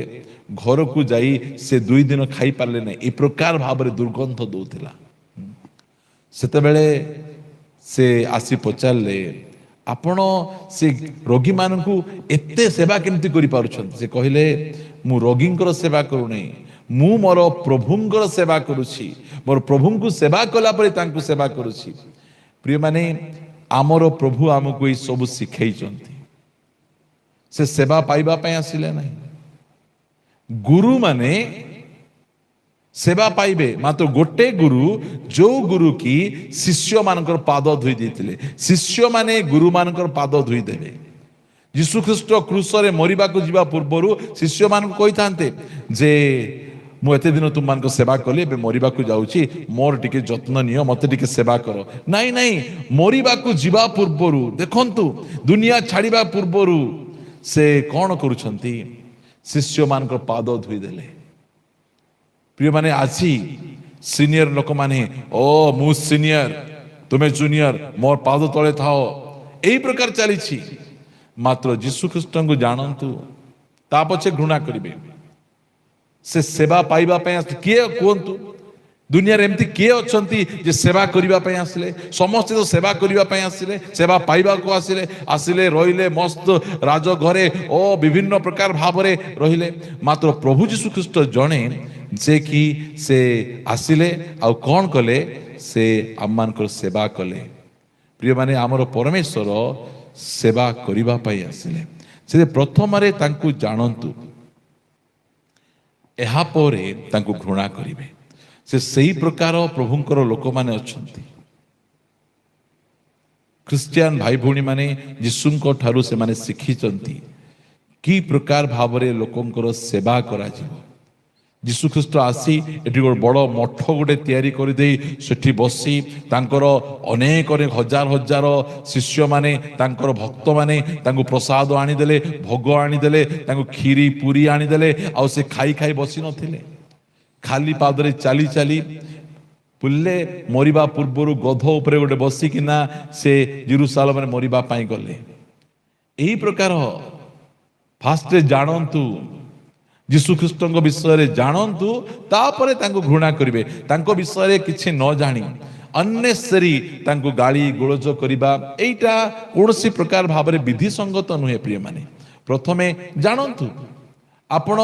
घर को जाई से 2 दिन खाई पारले नहीं ए प्रकार भाव रे दुर्गंध दउथिला सेते बेले से आसी पचारले आपण से रोगी मानकू एते सेवा केमती करि पारुछन से कहिले मु रोगींकर सेवा करू नहीं मु मोर प्रभुंकर सेवा करुछि मोर प्रभुंकु सेवा कला परे तांकु सेवा करुछि। प्रिय माने आमर प्रभु आमको ये सब शिखई से सेवा पाइबा पाई आसिले नहीं गुरु माने सेवा पाइबे मात्र गोटे गुरु जो गुरु की शिष्य मानकर पाद धोई देथिले शिष्य माने गुरु मानकर पाद धोई देबे यीशु ख्रीष्ट क्रूस रे मरिबा को जीवा पूर्वरु शिष्य मान कहि थांते जे मु एते दिन तुम मान को सेवा कले बे मरिबा को जाउची मोर टिके जत्न नियो मते टिके सेवा करो नहीं नहीं मरिबा को जीवा पूर्वरु देखंतु दुनिया छाड़ीबा पूर्वरु से कोन करूछंती शिष्य मान को पाद धोई देले। प्रिय माने आसी सीनियर लोक माने ओ मु सीनियर तुमे जूनियर मोर पाद तळे थाओ एई प्रकार चलीछि मात्र यीशु ख्रीष्ट को जानंतु ता पछे घृणा करिवे से सेवा पाइबा पे किए कहतु दुनिया रे एमती किए अछंती जे सेवा करिबा पे आसिले समस्त तो सेवा करिबा पे आसिले सेवा पाइबा को आसिले आसिले रहिले मस्त राज घरे ओ विभिन्न प्रकार भाव रे रहिले मात्र प्रभु यीशु ख्रीष्ट जणे जे कि से आसिले आ कोन कले से आमान को सेवा कले। प्रिय माने हमर परमेश्वर सेवा करिबा पे आसिले से प्रथम रे तांकु जानंतु एहा परे तांकु घृणा करिवे से सही प्रकार प्रभुंकर लोक माने अछंती क्रिश्चियन भाई भौणी माने यीशुंको ठारू से माने शिखिचंती की प्रकार भाव रे लोकंकर सेवा करा जिवो यीशु ख्रीष्ट आसी एटी बड़ मठ गोटे तैयारी कर दे सेठी बसी तांकर अनेक अनेक हजार हजार शिष्य माने तांकर भक्त माने तांको प्रसाद आनीदेले भोग आनीदेले तांको खीरी पूरी आनीदेले आ से खाई खाई बसी नथिले खाली पादरे चाली चाली पुल्ले मरिबा पूर्वरु गध उपरे गोटे बसिकिना से जेरुसालेम रे मरिबा पाई गले। एही प्रकार फास्ट जानंतु यीशु ख्रीष्ट विषय जानतु तापरे तांको घृणा करिवे तांको विषय किछि न जानी ଅନ୍ନେସେରୀ ତାଙ୍କୁ ଗାଳି ଗୋଳଜ କରିବା ଏଇଟା କୌଣସି ପ୍ରକାର ଭାବରେ ବିଧିସଙ୍ଗତ ନୁହେଁ। ପ୍ରିୟମାନେ, ପ୍ରଥମେ ଜାଣନ୍ତୁ, ଆପଣ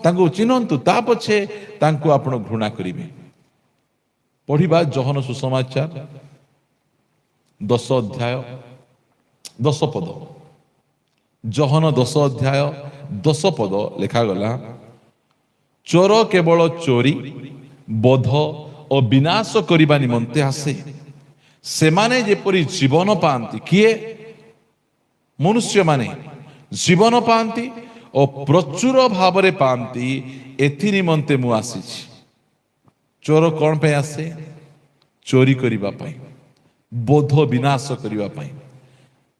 ତାଙ୍କୁ ଚିହ୍ନନ୍ତୁ, ତା ପଛେ ତାଙ୍କୁ ଆପଣ ଘୃଣା କରିବେ। ପଢିବା ଯୋହନ ସୁସମାଚାର 10 ଅଧ୍ୟାୟ 10 ପଦ। ଯୋହନ 10 ଅଧ୍ୟାୟ 10 ପଦ ଲେଖାଗଲା, ଚୋର କେବଳ ଚୋରି, ବଧ ଓ ବିନାଶ କରିବା ନିମନ୍ତେ ଆସେ। ସେମାନେ ଯେପରି ଜୀବନ ପାଆନ୍ତି, କିଏ? ମନୁଷ୍ୟମାନେ ଜୀବନ ପାଆନ୍ତି ଓ ପ୍ରଚୁର ଭାବରେ ପାଆନ୍ତି, ଏଥି ନିମନ୍ତେ ମୁଁ ଆସିଛି। ଚୋର କଣ ପାଇଁ ଆସେ? ଚୋରି କରିବା ପାଇଁ, ବୋଧ ବିନାଶ କରିବା ପାଇଁ।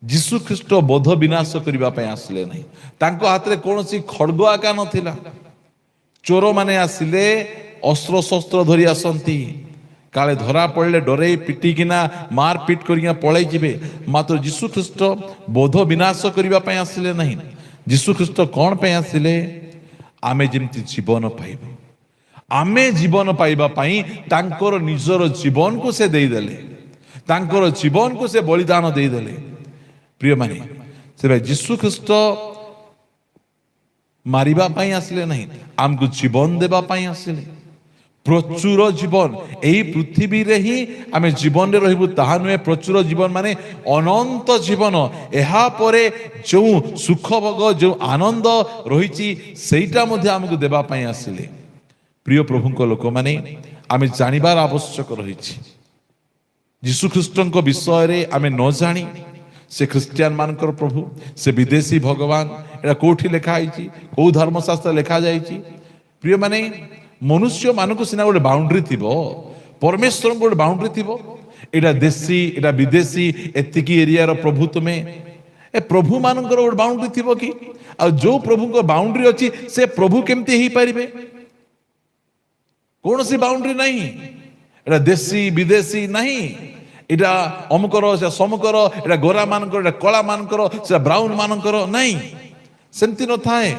ଯୀଶୁ ଖ୍ରୀଷ୍ଟ ବୋଧ ବିନାଶ କରିବା ପାଇଁ ଆସିଲେ ନାହିଁ। ତାଙ୍କ ହାତରେ କୌଣସି ଖଡ୍ଗ ଆକା ନଥିଲା। ଚୋରମାନେ ଆସିଲେ ଅସ୍ତ୍ର ଶସ୍ତ୍ର ଧରି ଆସନ୍ତି, କାଳେ ଧରା ପଡ଼ିଲେ ଡରେଇ ପିଟିକିନା ମାରପିଟ କରିକିନା ପଳେଇ ଯିବେ। ମାତ୍ର ଯୀଶୁ ଖ୍ରୀଷ୍ଟ ବୋଧ ବିନାଶ କରିବା ପାଇଁ ଆସିଲେ ନାହିଁ। ଯୀଶୁ ଖ୍ରୀଷ୍ଟ କଣ ପାଇଁ ଆସିଲେ? ଆମେ ଯେମିତି ଜୀବନ ପାଇବୁ। ଆମେ ଜୀବନ ପାଇବା ପାଇଁ ତାଙ୍କର ନିଜର ଜୀବନକୁ ସେ ଦେଇଦେଲେ, ତାଙ୍କର ଜୀବନକୁ ସେ ବଳିଦାନ ଦେଇଦେଲେ। ପ୍ରିୟମାନେ, ସେବେ ଯୀଶୁ ଖ୍ରୀଷ୍ଟ ମାରିବା ପାଇଁ ଆସିଲେ ନାହିଁ, ଆମକୁ ଜୀବନ ଦେବା ପାଇଁ ଆସିଲେ। ପ୍ରଚୁର ଜୀବନ, ଏହି ପୃଥିବୀରେ ହିଁ ଆମେ ଜୀବନରେ ରହିବୁ ତାହା ନୁହେଁ। ପ୍ରଚୁର ଜୀବନ ମାନେ ଅନନ୍ତ ଜୀବନ। ଏହା ପରେ ଯେଉଁ ସୁଖ ଭୋଗ, ଯେଉଁ ଆନନ୍ଦ ରହିଛି, ସେଇଟା ମଧ୍ୟ ଆମକୁ ଦେବା ପାଇଁ ଆସିଲେ। ପ୍ରିୟ ପ୍ରଭୁଙ୍କ ଲୋକମାନେ, ଆମେ ଜାଣିବାର ଆବଶ୍ୟକ ରହିଛି। ଯୀଶୁ ଖ୍ରୀଷ୍ଟଙ୍କ ବିଷୟରେ ଆମେ ନ ଜାଣି ସେ ଖ୍ରୀଷ୍ଟିଆନ ମାନଙ୍କର ପ୍ରଭୁ, ସେ ବିଦେଶୀ ଭଗବାନ, ଏଟା କୋଉଠି ଲେଖା ହେଇଛି? କୋଉ ଧର୍ମଶାସ୍ତ୍ର ଲେଖା ଯାଇଛି? ପ୍ରିୟମାନେ, ମନୁଷ୍ୟ ମାନଙ୍କୁ ସିନା ଗୋଟେ ବାଉଣ୍ଡ୍ରି ଥିବ, ପରମେଶ୍ୱରଙ୍କ ଗୋଟେ ବାଉଣ୍ଡ୍ରି ଥିବ। ଏଇଟା ଦେଶୀ, ଏଇଟା ବିଦେଶୀ, ଏତିକି ଏରିଆର ପ୍ରଭୁ ତୁମେ। ଏ ପ୍ରଭୁ ମାନଙ୍କର ଗୋଟେ ବାଉଣ୍ଡ୍ରି ଥିବ କି? ଆଉ ଯୋଉ ପ୍ରଭୁଙ୍କ ବାଉଣ୍ଡ୍ରି ଅଛି, ସେ ପ୍ରଭୁ କେମିତି ହେଇପାରିବେ? କୌଣସି ବାଉଣ୍ଡ୍ରି ନାହିଁ। ଏଟା ଦେଶୀ ବିଦେଶୀ ନାହିଁ, ଏଟା ଅମୁକର, ସେ ସମୁକର, ଏଟା ଗୋରା ମାନଙ୍କର, ଏଟା କଳା ମାନଙ୍କର, ସେ ବ୍ରାଉନ ମାନଙ୍କର ନାହିଁ। ସେମିତି ନଥାଏ।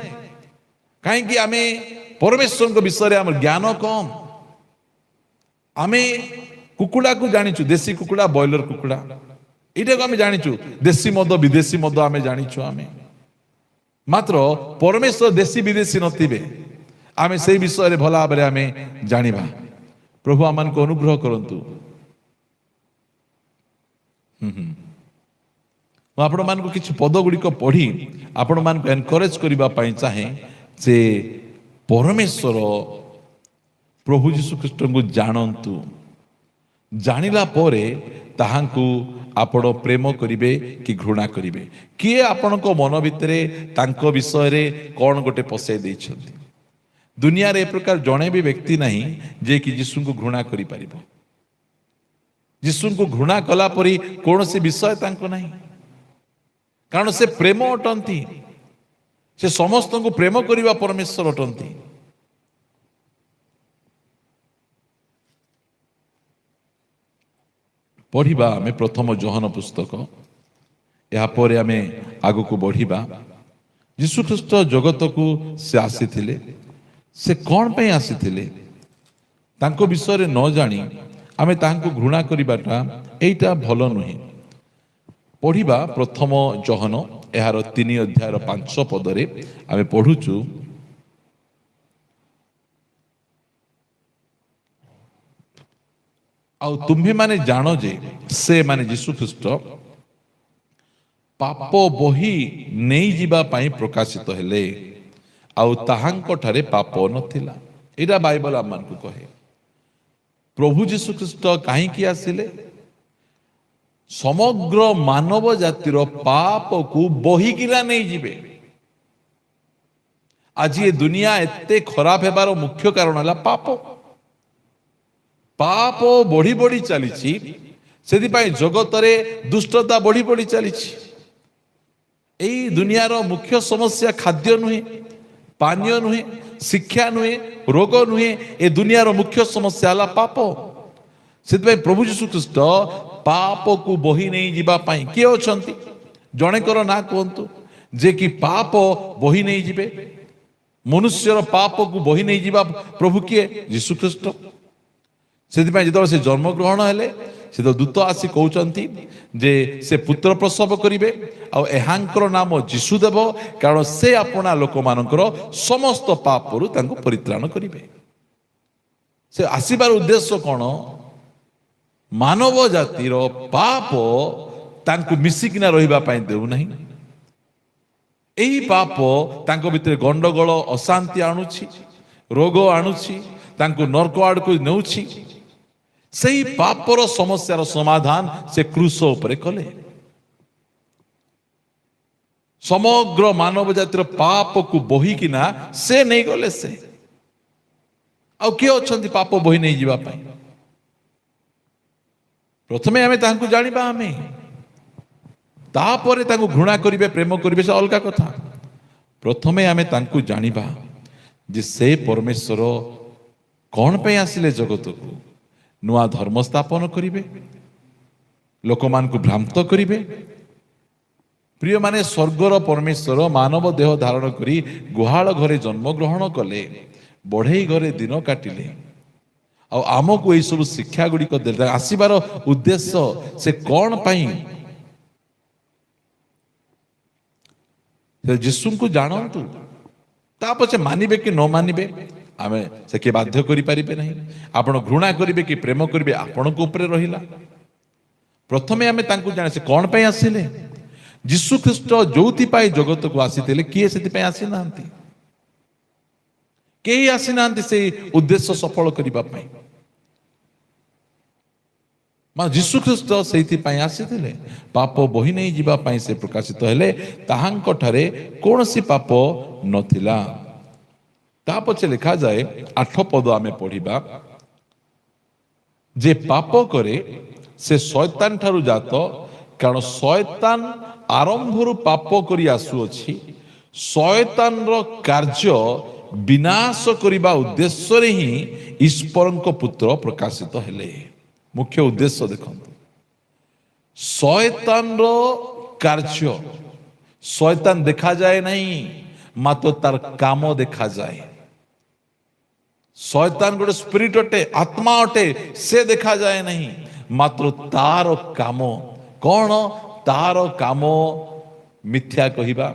କାହିଁକି? ଆମେ ପରମେଶ୍ୱରଙ୍କ ବିଷୟରେ ଆମର ଜ୍ଞାନ କମ୍। ଆମେ କୁକୁଡ଼ାକୁ ଜାଣିଛୁ, ଦେଶୀ କୁକୁଡ଼ା, ବ୍ରଏଲର କୁକୁଡ଼ା, ଏଇଟାକୁ ଆମେ ଜାଣିଛୁ। ଦେଶୀ ମଦ, ବିଦେଶୀ ମଦ ଆମେ ଜାଣିଛୁ। ଆମେ ମାତ୍ର ପରମେଶ୍ୱର ଦେଶୀ ବିଦେଶୀ ନଥିବେ, ଆମେ ସେଇ ବିଷୟରେ ଭଲ ଭାବରେ ଆମେ ଜାଣିବା। ପ୍ରଭୁ ଆମମାନଙ୍କୁ ଅନୁଗ୍ରହ କରନ୍ତୁ। ମୁଁ ଆପଣମାନଙ୍କୁ କିଛି ପଦ ଗୁଡ଼ିକ ପଢ଼ି ଆପଣମାନଙ୍କୁ ଏନକରେଜ କରିବା ପାଇଁ ଚାହେଁ ଯେ ପରମେଶ୍ୱର ପ୍ରଭୁ ଯୀଶୁ ଖ୍ରୀଷ୍ଟଙ୍କୁ ଜାଣନ୍ତୁ। ଜାଣିଲା ପରେ ତାହାଙ୍କୁ ଆପଣ ପ୍ରେମ କରିବେ କି ଘୃଣା କରିବେ? କିଏ ଆପଣଙ୍କ ମନ ଭିତରେ ତାଙ୍କ ବିଷୟରେ କଣ ଗୋଟେ ପଶାଇ ଦେଇଛନ୍ତି? ଦୁନିଆରେ ଏ ପ୍ରକାର ଜଣେ ବି ବ୍ୟକ୍ତି ନାହିଁ ଯେ କି ଯୀଶୁଙ୍କୁ ଘୃଣା କରିପାରିବ। ଯୀଶୁଙ୍କୁ ଘୃଣା କଲା ପରି କୌଣସି ବିଷୟ ତାଙ୍କ ନାହିଁ, କାରଣ ସେ ପ୍ରେମ ଅଟନ୍ତି। ସେ ସମସ୍ତଙ୍କୁ ପ୍ରେମ କରିବା ପରମେଶ୍ୱର ଅଟନ୍ତି। ପଢିବା ଆମେ ପ୍ରଥମ ଯୋହନ ପୁସ୍ତକ, ଏହାପରେ ଆମେ ଆଗକୁ ବଢିବା। ଯୀଶୁ ଖ୍ରୀଷ୍ଟ ଜଗତକୁ ସେ ଆସିଥିଲେ, ସେ କଣ ପାଇଁ ଆସିଥିଲେ? ତାଙ୍କ ବିଷୟରେ ନ ଜାଣି ଆମେ ତାହାଙ୍କୁ ଘୃଣା କରିବାଟା ଏଇଟା ଭଲ ନୁହେଁ। ପଢିବା ପ୍ରଥମ ଯୋହନ, ଏହାର 3 ଅଧ୍ୟାୟର 5 ପଦରେ ଆମେ ପଢୁଛୁ, ଆଉ ତୁମ୍ଭେମାନେ ଜାଣ ଯେ ସେ ମାନେ ଯୀଶୁ ଖ୍ରୀଷ୍ଟ ପାପ ବହି ନେଇଯିବା ପାଇଁ ପ୍ରକାଶିତ ହେଲେ, ଆଉ ତାହାଙ୍କ ଠାରେ ପାପ ନଥିଲା। ଏଇଟା ବାଇବଲ ଆମମାନଙ୍କୁ କହେ। ପ୍ରଭୁ ଯୀଶୁ ଖ୍ରୀଷ୍ଟ କାହିଁକି ଆସିଲେ? ସମଗ୍ର ମାନବ ଜାତିର ପାପକୁ ବହିକିନା ନେଇଯିବେ। ଆଜି ଏ ଦୁନିଆ ଏତେ ଖରାପ ହେବାର ମୁଖ୍ୟ କାରଣ ହେଲା ପାପ। ପାପ ବଢି ବଢି ଚାଲିଛି, ସେଥିପାଇଁ ଜଗତରେ ଦୁଷ୍ଟତା ବଢି ବଢି ଚାଲିଛି। ଏଇ ଦୁନିଆର ମୁଖ୍ୟ ସମସ୍ୟା ଖାଦ୍ୟ ନୁହେଁ, ପାନୀୟ ନୁହେଁ, ଶିକ୍ଷା ନୁହେଁ, ରୋଗ ନୁହେଁ। ଏ ଦୁନିଆର ମୁଖ୍ୟ ସମସ୍ୟା ହେଲା ପାପ। ସେଥିପାଇଁ ପ୍ରଭୁ ଯୀଶୁ ଖ୍ରୀଷ୍ଟ ପାପକୁ ବହି ନେଇ ଯିବା ପାଇଁ କିଏ ଅଛନ୍ତି? ଜଣେଙ୍କର ନାଁ କୁହନ୍ତୁ ଯେ କି ପାପ ବହି ନେଇଯିବେ। ମନୁଷ୍ୟର ପାପକୁ ବହି ନେଇଯିବା ପ୍ରଭୁ କିଏ? ଯୀଶୁ ଖ୍ରୀଷ୍ଟ। ସେଥିପାଇଁ ଯେତେବେଳେ ସେ ଜନ୍ମଗ୍ରହଣ ହେଲେ ସେତେବେଳେ ଦୂତ ଆସି କହୁଛନ୍ତି ଯେ ସେ ପୁତ୍ର ପ୍ରସବ କରିବେ ଆଉ ଏହାଙ୍କର ନାମ ଯୀଶୁ ଦେବ, କାରଣ ସେ ଆପଣା ଲୋକମାନଙ୍କର ସମସ୍ତ ପାପରୁ ତାଙ୍କୁ ପରିତ୍ରାଣ କରିବେ। ସେ ଆସିବାର ଉଦ୍ଦେଶ୍ୟ କ'ଣ? ମାନବ ଜାତିର ପାପ ତାଙ୍କୁ ମିଶିକିନା ରହିବା ପାଇଁ ଦେଉନାହିଁ। ଏହି ପାପ ତାଙ୍କ ଭିତରେ ଗଣ୍ଡଗୋଳ ଅଶାନ୍ତି ଆଣୁଛି, ରୋଗ ଆଣୁଛି, ତାଙ୍କୁ ନର୍କ ଆଡ଼କୁ ନେଉଛି। ସେହି ପାପର ସମସ୍ୟାର ସମାଧାନ ସେ କ୍ରୁଶ ଉପରେ କଲେ। ସମଗ୍ର ମାନବ ଜାତିର ପାପକୁ ବୋହିକିନା ସେ ନେଇଗଲେ। ସେ ଆଉ କିଏ ଅଛନ୍ତି ପାପ ବୋହି ନେଇଯିବା ପାଇଁ? ପ୍ରଥମେ ଆମେ ତାଙ୍କୁ ଜାଣିବା, ଆମେ ତାପରେ ତାଙ୍କୁ ଘୃଣା କରିବେ, ପ୍ରେମ କରିବେ, ସେ ଅଲଗା କଥା। ପ୍ରଥମେ ଆମେ ତାଙ୍କୁ ଜାଣିବା ଯେ ସେ ପରମେଶ୍ୱର କ'ଣ ପାଇଁ ଆସିଲେ ଜଗତକୁ? ନୂଆ ଧର୍ମ ସ୍ଥାପନ କରିବେ, ଲୋକମାନଙ୍କୁ ଭ୍ରାନ୍ତ କରିବେ। ପ୍ରିୟମାନେ, ସ୍ୱର୍ଗର ପରମେଶ୍ୱର ମାନବ ଦେହ ଧାରଣ କରି ଗୁହାଳ ଘରେ ଜନ୍ମଗ୍ରହଣ କଲେ, ବଢ଼େଇ ଘରେ ଦିନ କାଟିଲେ, ଆଉ ଆମକୁ ଏଇସବୁ ଶିକ୍ଷା ଗୁଡ଼ିକ ଦେଲେ। ଆସିବାର ଉଦ୍ଦେଶ୍ୟ ସେ କ'ଣ ପାଇଁ? ଯୀଶୁଙ୍କୁ ଜାଣନ୍ତୁ, ତା ପଛେ ମାନିବେ କି ନ ମାନିବେ ଆମେ ସେ କିଏ ବାଧ୍ୟ କରିପାରିବେ ନାହିଁ। ଆପଣ ଘୃଣା କରିବେ କି ପ୍ରେମ କରିବେ ଆପଣଙ୍କ ଉପରେ ରହିଲା। ପ୍ରଥମେ ଆମେ ତାଙ୍କୁ ଜାଣେ ସେ କ'ଣ ପାଇଁ ଆସିଲେ। ଯୀଶୁ ଖ୍ରୀଷ୍ଟ ଯୋଉଥିପାଇଁ ଜଗତକୁ ଆସିଥିଲେ, କିଏ ସେଥିପାଇଁ ଆସିନାହାନ୍ତି। କେହି ଆସିନାହାନ୍ତି ସେଇ ଉଦ୍ଦେଶ୍ୟ ସଫଳ କରିବା ପାଇଁ। ଯୀଶୁ ଖ୍ରୀଷ୍ଟ ସେଇଥିପାଇଁ ଆସିଥିଲେ, ପାପ ବୋହି ନେଇ ଯିବା ପାଇଁ ସେ ପ୍ରକାଶିତ ହେଲେ। ତାହାଙ୍କ ଠାରେ କୌଣସି ପାପ ନଥିଲା। ତା ପଛେ ଲେଖାଯାଏ, 8 ପଦ ଆମେ ପଢିବା, ଯେ ପାପ କରେ ସେ ଶୟତାନ ଠାରୁ ଜାତ, କାରଣ ଶୟତାନ ଆରମ୍ଭରୁ ପାପ କରି ଆସୁଅଛି। ଶୟତାନର କାର୍ଯ୍ୟ ବିନାଶ କରିବା ଉଦ୍ଦେଶ୍ୟରେ ହିଁ ଈଶ୍ୱରଙ୍କ ପୁତ୍ର ପ୍ରକାଶିତ ହେଲେ। ମୁଖ୍ୟ ଉଦ୍ଦେଶ୍ୟ ଦେଖନ୍ତୁ, ଶୟତାନର କାର୍ଯ୍ୟ, ଶୟତାନ ଦେଖାଯାଏ ନାହିଁ, ମାତ୍ର ତାର କାମ ଦେଖାଯାଏ। ଶୟତାନ ଗୋଟେ ସ୍ପିରିଟ ଅଟେ, ଆତ୍ମା ଅଟେ, ସେ ଦେଖାଯାଏ ନାହିଁ, ମାତ୍ର ତାର କାମ କ'ଣ? ତାର କାମ ମିଥ୍ୟା କହିବା,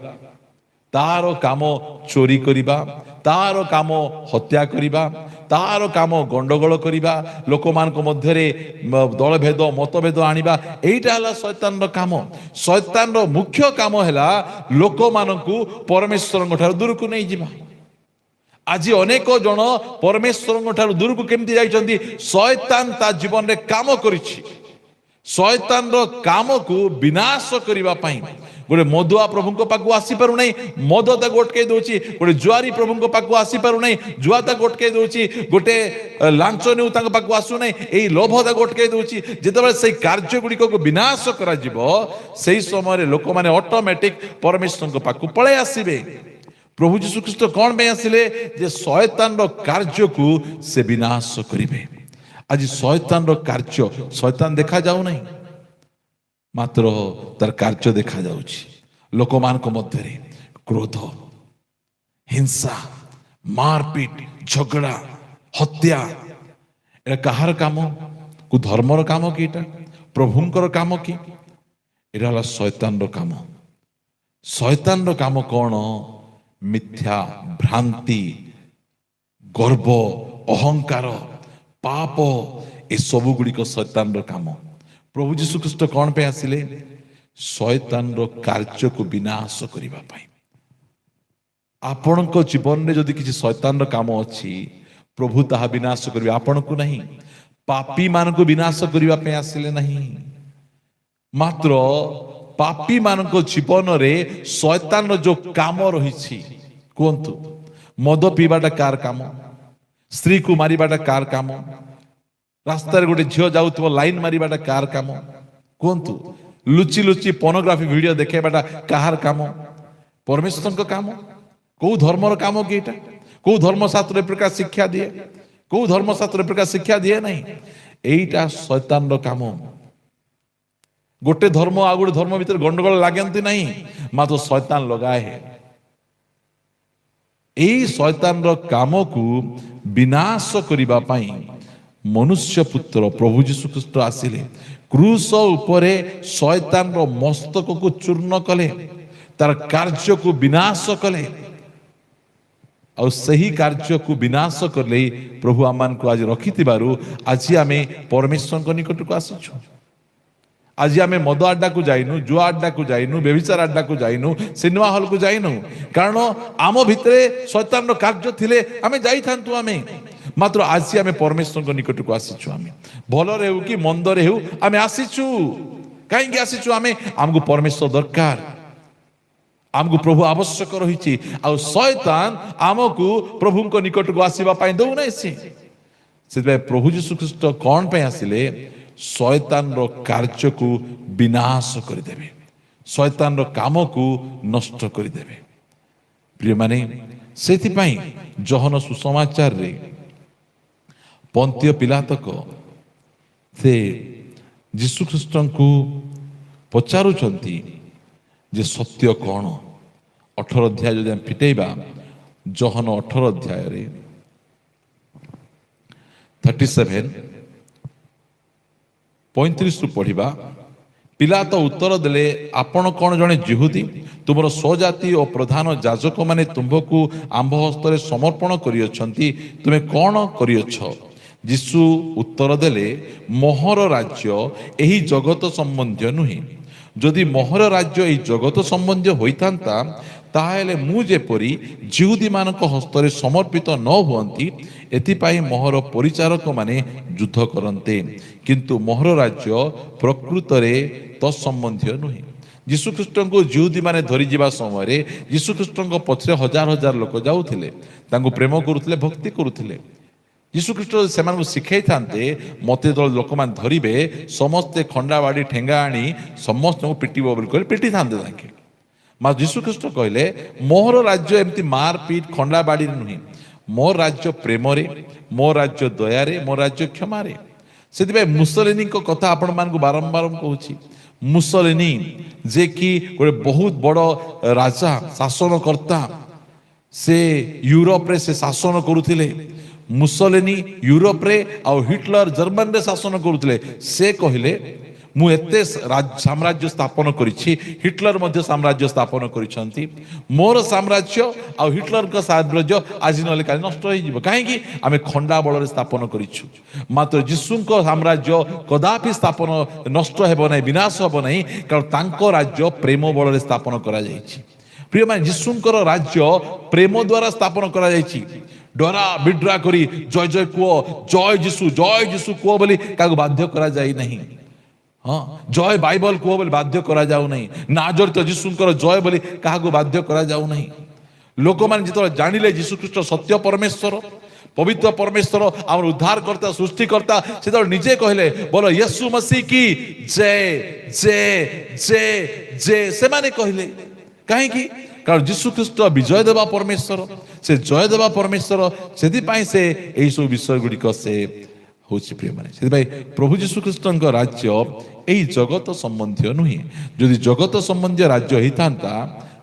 ତାର କାମ ଚୋରି କରିବା, ତାର କାମ ହତ୍ୟା କରିବା, ତାର କାମ ଗଣ୍ଡଗୋଳ କରିବା, ଲୋକମାନଙ୍କ ମଧ୍ୟରେ ଦଳଭେଦ ମତଭେଦ ଆଣିବା। ଏଇଟା ହେଲା ଶୟତାନର କାମ। ଶୟତାନର ମୁଖ୍ୟ କାମ ହେଲା ଲୋକମାନଙ୍କୁ ପରମେଶ୍ୱରଙ୍କ ଠାରୁ ଦୂରକୁ ନେଇଯିବା। ଆଜି ଅନେକ ଜଣ ପରମେଶ୍ୱରଙ୍କ ଠାରୁ ଦୂରକୁ କେମିତି ଯାଇଛନ୍ତି? ଶୟତାନ ତା ଜୀବନରେ କାମ କରିଛି। ଶୟତାନର କାମକୁ ବିନାଶ କରିବା ପାଇଁ ଗୋଟେ ମଦୁଆ ପ୍ରଭୁଙ୍କ ପାଖକୁ ଆସିପାରୁନାହିଁ, ମଦ ତାକୁ ଅଟକେଇ ଦଉଛି। ଗୋଟେ ଜୁଆରୀ ପ୍ରଭୁଙ୍କ ପାଖକୁ ଆସିପାରୁନାହିଁ, ଜୁଆ ତାକୁ ଅଟକେଇ ଦଉଛି। ଗୋଟେ ଲାଞ୍ଚ ନେଉ ତାଙ୍କ ପାଖକୁ ଆସୁନାହିଁ, ଏଇ ଲୋଭ ତାକୁ ଅଟକେଇ ଦଉଛି। ଯେତେବେଳେ ସେଇ କାର୍ଯ୍ୟ ଗୁଡ଼ିକକୁ ବିନାଶ କରାଯିବ, ସେଇ ସମୟରେ ଲୋକମାନେ ଅଟୋମେଟିକ ପରମେଶ୍ୱରଙ୍କ ପାଖକୁ ପଳେଇ ଆସିବେ। ପ୍ରଭୁ ଯୀଶୁ ଖ୍ରୀଷ୍ଟ କ'ଣ ପାଇଁ ଆସିଲେ? ଯେ ଶୟତାନର କାର୍ଯ୍ୟକୁ ସେ ବିନାଶ କରିବେ। ଆଜି ଶୟତାନର କାର୍ଯ୍ୟ, ଶୟତାନ ଦେଖାଯାଉ ନାହିଁ, ମାତ୍ର ତାର କାର୍ଯ୍ୟ ଦେଖାଯାଉଛି। ଲୋକମାନଙ୍କ ମଧ୍ୟରେ କ୍ରୋଧ, ହିଂସା, ମାରପିଟ, ଝଗଡ଼ା, ହତ୍ୟା। ଏଟା କାହାର କାମ? ଧର୍ମର କାମ କି? ଏଟା ପ୍ରଭୁଙ୍କର କାମ କି? ଏଟା ହେଲା ଶୟତାନର କାମ। ଶୟତାନର କାମ କ'ଣ? ମିଥ୍ୟା, ଭ୍ରାନ୍ତି, ଗର୍ବ, ଅହଙ୍କାର, ପାପ, ଏସବୁ ଗୁଡ଼ିକ ଶୟତାନର କାମ। ପ୍ରଭୁ ଯୀଶୁ ଖ୍ରୀଷ୍ଟ କ'ଣ ପାଇଁ ଆସିଲେ? ଶୟତାନର କାର୍ଯ୍ୟକୁ ବିନାଶ କରିବା ପାଇଁ। ଆପଣଙ୍କ ଜୀବନରେ ଯଦି କିଛି ଶୟତାନର କାମ ଅଛି, ପ୍ରଭୁ ତାହା ବିନାଶ କରିବେ, ଆପଣଙ୍କୁ ନାହିଁ। ପାପୀ ମାନଙ୍କୁ ବିନାଶ କରିବା ପାଇଁ ଆସିଲେ ନାହିଁ, ମାତ୍ର ପାପୀ ମାନଙ୍କ ଜୀବନରେ ଶୟତାନର ଯୋଉ କାମ ରହିଛି, କୁହନ୍ତୁ ମଦ ପିଇବାଟା କାର କାମ? ସ୍ତ୍ରୀକୁ ମାରିବାଟା କାର କାମ? ରାସ୍ତାରେ ଗୋଟେ ଝିଅ ଯାଉଥିବ ଲାଇନ ମାରିବାଟା କାର କାମ? କୁହନ୍ତୁ ଲୁଚି ଲୁଚି ପର୍ନୋଗ୍ରାଫି ଭିଡିଓ ଦେଖେଇବାଟା କାହାର କାମ? ପରମେଶ୍ୱରଙ୍କ କାମ। କୋଉ ଧର୍ମର କାମ କି ଏଇଟା? କୋଉ ଧର୍ମଶାସ୍ତ୍ର ଏ ପ୍ରକାର ଶିକ୍ଷା ଦିଏ? କୋଉ ଧର୍ମଶାସ୍ତ୍ର ଏ ପ୍ରକାର ଶିକ୍ଷା ଦିଏ ନାହିଁ। এইটা শয়তানর কাম। গোটে ধর্ম আর গোটে ধর্ম ভিতরে গন্ডগোল লাগেন্তি নাই, মাত্র শয়তান লগায়ে। এই শয়তানর কামকু বিনাশ করিবা পাই ମନୁଷ୍ୟ ପୁତ୍ର ପ୍ରଭୁ ଯୀଶୁ ଖ୍ରୀଷ୍ଟ ଆସିଲେ, କ୍ରୁଶ ଉପରେ ଶୟତାନର ମସ୍ତକକୁ ଚୂର୍ଣ୍ଣ କଲେ, ତାର କାର୍ଯ୍ୟକୁ ବିନାଶ କଲେ। ଆଉ ସେହି କାର୍ଯ୍ୟକୁ ବିନାଶ କଲେ ପ୍ରଭୁ ଆମମାନଙ୍କୁ ଆଜି ରଖିଥିବାରୁ ଆଜି ଆମେ ପରମେଶ୍ୱରଙ୍କ ନିକଟକୁ ଆସିଛୁ। ଆଜି ଆମେ ମଦ ଆଡ୍ଡାକୁ ଯାଇନୁ, ଜୁଆ ଆଡ୍ଡାକୁ ଯାଇନୁ, ବ୍ୟଭିଚାର ଆଡ୍ଡାକୁ ଯାଇନୁ, ସିନେମା ହଲକୁ ଯାଇନୁ। କାରଣ ଆମ ଭିତରେ ଶୈତାନର କାର୍ଯ୍ୟ ଥିଲେ ଆମେ ଯାଇଥାନ୍ତୁ। ଆମେ ମାତ୍ର ଆଜି ଆମେ ପରମେଶ୍ୱରଙ୍କ ନିକଟକୁ ଆସିଛୁ। ଆମେ ଭଲରେ ହେଉ କି ମନ୍ଦରେ ହେଉ ଆମେ ଆସିଛୁ। କାହିଁକି ଆସିଛୁ? ଆମକୁ ପରମେଶ୍ୱର ଦରକାର, ଆମକୁ ପ୍ରଭୁ ଆବଶ୍ୟକ ରହିଛି। ଆଉ ଶୟତାନ ଆମକୁ ପ୍ରଭୁଙ୍କ ନିକଟକୁ ଆସିବା ପାଇଁ ଦଉନାହିଁ। ସେଥିପାଇଁ ପ୍ରଭୁ ଯୀଶୁ ଖ୍ରୀଷ୍ଟ କଣ ପାଇଁ ଆସିଲେ? ଶୟତାନର କାର୍ଯ୍ୟକୁ ବିନାଶ କରିଦେବେ, ଶୟତାନର କାମକୁ ନଷ୍ଟ କରିଦେବେ। ପ୍ରିୟମାନେ, ସେଥିପାଇଁ ଯୋହନ ସୁସମାଚାରରେ ପନ୍ତିୟ ପିଲାତକ ସେ ଯୀଶୁ ଖ୍ରୀଷ୍ଟଙ୍କୁ ପଚାରୁଛନ୍ତି ଯେ ସତ୍ୟ କଣ? 18 ଅଧ୍ୟାୟ ଯଦି ଆମେ ଫିଟେଇବା, ଯୋହନ 18 ଅଧ୍ୟାୟରେ 37-35 ପଢିବା। ପିଲାତ ଉତ୍ତର ଦେଲେ, ଆପଣ କଣ ଜଣେ ଯିହୁଦୀ? ତୁମର ସ୍ୱଜାତି ଓ ପ୍ରଧାନ ଯାଜକମାନେ ତୁମ୍ଭକୁ ଆମ୍ଭ ହସ୍ତରେ ସମର୍ପଣ କରିଅଛନ୍ତି, ତୁମେ କଣ କରିଅଛ? ଯୀଶୁ ଉତ୍ତର ଦେଲେ, ମୋହର ରାଜ୍ୟ ଏହି ଜଗତ ସମ୍ବନ୍ଧୀୟ ନୁହେଁ। ଯଦି ମୋହର ରାଜ୍ୟ ଏହି ଜଗତ ସମ୍ବନ୍ଧୀୟ ହୋଇଥାନ୍ତା, ତାହେଲେ ମୁଁ ଯେପରି ଯିହୁଦୀମାନଙ୍କ ହସ୍ତରେ ସମର୍ପିତ ନ ହୁଅନ୍ତି, ଏଥିପାଇଁ ମୋହର ପରିଚାରକ ମାନେ ଯୁଦ୍ଧ କରନ୍ତେ। କିନ୍ତୁ ମୋହର ରାଜ୍ୟ ପ୍ରକୃତରେ ତତ୍ସମ୍ବନ୍ଧୀୟ ନୁହେଁ। ଯୀଶୁଖ୍ରୀଷ୍ଟଙ୍କୁ ଯିହୁଦୀ ମାନେ ଧରିଯିବା ସମୟରେ ଯୀଶୁଖ୍ରୀଷ୍ଟଙ୍କ ପଛରେ ହଜାର ହଜାର ଲୋକ ଯାଉଥିଲେ, ତାଙ୍କୁ ପ୍ରେମ କରୁଥିଲେ, ଭକ୍ତି କରୁଥିଲେ। ଯୀଶୁଖ୍ରୀଷ୍ଟ ସେମାନଙ୍କୁ ଶିଖେଇଥାନ୍ତେ, ମତେ ଯେତେବେଳେ ଲୋକମାନେ ଧରିବେ ସମସ୍ତେ ଖଣ୍ଡା ବାଡ଼ି ଠେଙ୍ଗା ଆଣି ସମସ୍ତଙ୍କୁ ପିଟିବ ବୋଲି କହିଲେ ପିଟିଥାନ୍ତେ ତାଙ୍କେ। ମା ଯୀଶୁଖ୍ରୀଷ୍ଟ କହିଲେ, ମୋହର ରାଜ୍ୟ ଏମିତି ମାର ପିଟ ଖଣ୍ଡା ବାଡ଼ିରେ ନୁହେଁ। ମୋ ରାଜ୍ୟ ପ୍ରେମରେ, ମୋ ରାଜ୍ୟ ଦୟାରେ, ମୋ ରାଜ୍ୟ କ୍ଷମାରେ। ସେଥିପାଇଁ ମୁସଲିନୀଙ୍କ କଥା ଆପଣମାନଙ୍କୁ ବାରମ୍ବାର କହୁଛି। ମୁସଲିନୀ ଯେ କି ଗୋଟେ ବହୁତ ବଡ଼ ରାଜା, ଶାସନକର୍ତ୍ତା, ସେ ୟୁରୋପରେ ସେ ଶାସନ କରୁଥିଲେ। ମୁସଲିନୀ ୟୁରୋପରେ ଆଉ ହିଟଲର ଜର୍ମାନୀରେ ଶାସନ କରୁଥିଲେ। ସେ କହିଲେ, ମୁଁ ଏତେ ସାମ୍ରାଜ୍ୟ ସ୍ଥାପନ କରିଛି, ହିଟଲର ମଧ୍ୟ ସାମ୍ରାଜ୍ୟ ସ୍ଥାପନ କରିଛନ୍ତି। ମୋର ସାମ୍ରାଜ୍ୟ ଆଉ ହିଟଲରଙ୍କ ସାମ୍ରାଜ୍ୟ ଆଜି ନହେଲେ କାଲି ନଷ୍ଟ ହେଇଯିବ। କାହିଁକି? ଆମେ ଖଣ୍ଡା ବଳରେ ସ୍ଥାପନ କରିଛୁ। ମାତ୍ର ଯୀଶୁଙ୍କ ସାମ୍ରାଜ୍ୟ କଦାପି ସ୍ଥାପନ ନଷ୍ଟ ହେବ ନାହିଁ, ବିନାଶ ହେବ ନାହିଁ, କାରଣ ତାଙ୍କ ରାଜ୍ୟ ପ୍ରେମ ବଳରେ ସ୍ଥାପନ କରାଯାଇଛି। ପ୍ରିୟମାନେ, ଯୀଶୁଙ୍କର ରାଜ୍ୟ ପ୍ରେମ ଦ୍ୱାରା ସ୍ଥାପନ କରାଯାଇଛି। ଡରା ବିଡ୍ରା କରି ଜୟ ଜୟ କୁହ, ଜୟ ଯୀଶୁ କୁହ ବୋଲି କାହାକୁ ବାଧ୍ୟ କରାଯାଇ ନାହିଁ। ହଁ, ଜୟ ବାଇବଲ କୁହ ବୋଲି ବାଧ୍ୟ କରାଯାଉ ନାହିଁ। ନାଜରିତ ଯୀଶୁଙ୍କର ଜୟ ବୋଲି କାହାକୁ ବାଧ୍ୟ କରାଯାଉ ନାହିଁ। ଲୋକମାନେ ଯେତେବେଳେ ଜାଣିଲେ ଯୀଶୁଖ୍ରୀଷ୍ଟ ସତ୍ୟ ପରମେଶ୍ୱର, ପବିତ୍ର ପରମେଶ୍ୱର, ଆମର ଉଦ୍ଧାରକର୍ତ୍ତା, ସୃଷ୍ଟିକର୍ତ୍ତା, ସେତେବେଳେ ନିଜେ କହିଲେ, ବୋଲ ୟେଶୁ ମସିହ କି ଜୟ ଜୟ ଜୟ ଜୟ। ସେମାନେ କହିଲେ କାହିଁକି? କାରଣ ଯୀଶୁଖ୍ରୀଷ୍ଟ ବିଜୟ ଦେବା ପରମେଶ୍ୱର, ସେ ଜୟ ଦେବା ପରମେଶ୍ୱର। ସେଥିପାଇଁ ସେ ଏହିସବୁ ବିଷୟ ଗୁଡ଼ିକ ସେ ହଉଛି। ପ୍ରିୟମାନେ, ସେଥିପାଇଁ ପ୍ରଭୁ ଯୀଶୁଖ୍ରୀଷ୍ଟଙ୍କ ରାଜ୍ୟ ଏହି ଜଗତ ସମ୍ବନ୍ଧୀୟ ନୁହେଁ। ଯଦି ଜଗତ ସମ୍ବନ୍ଧୀୟ ରାଜ୍ୟ ହେଇଥାନ୍ତା,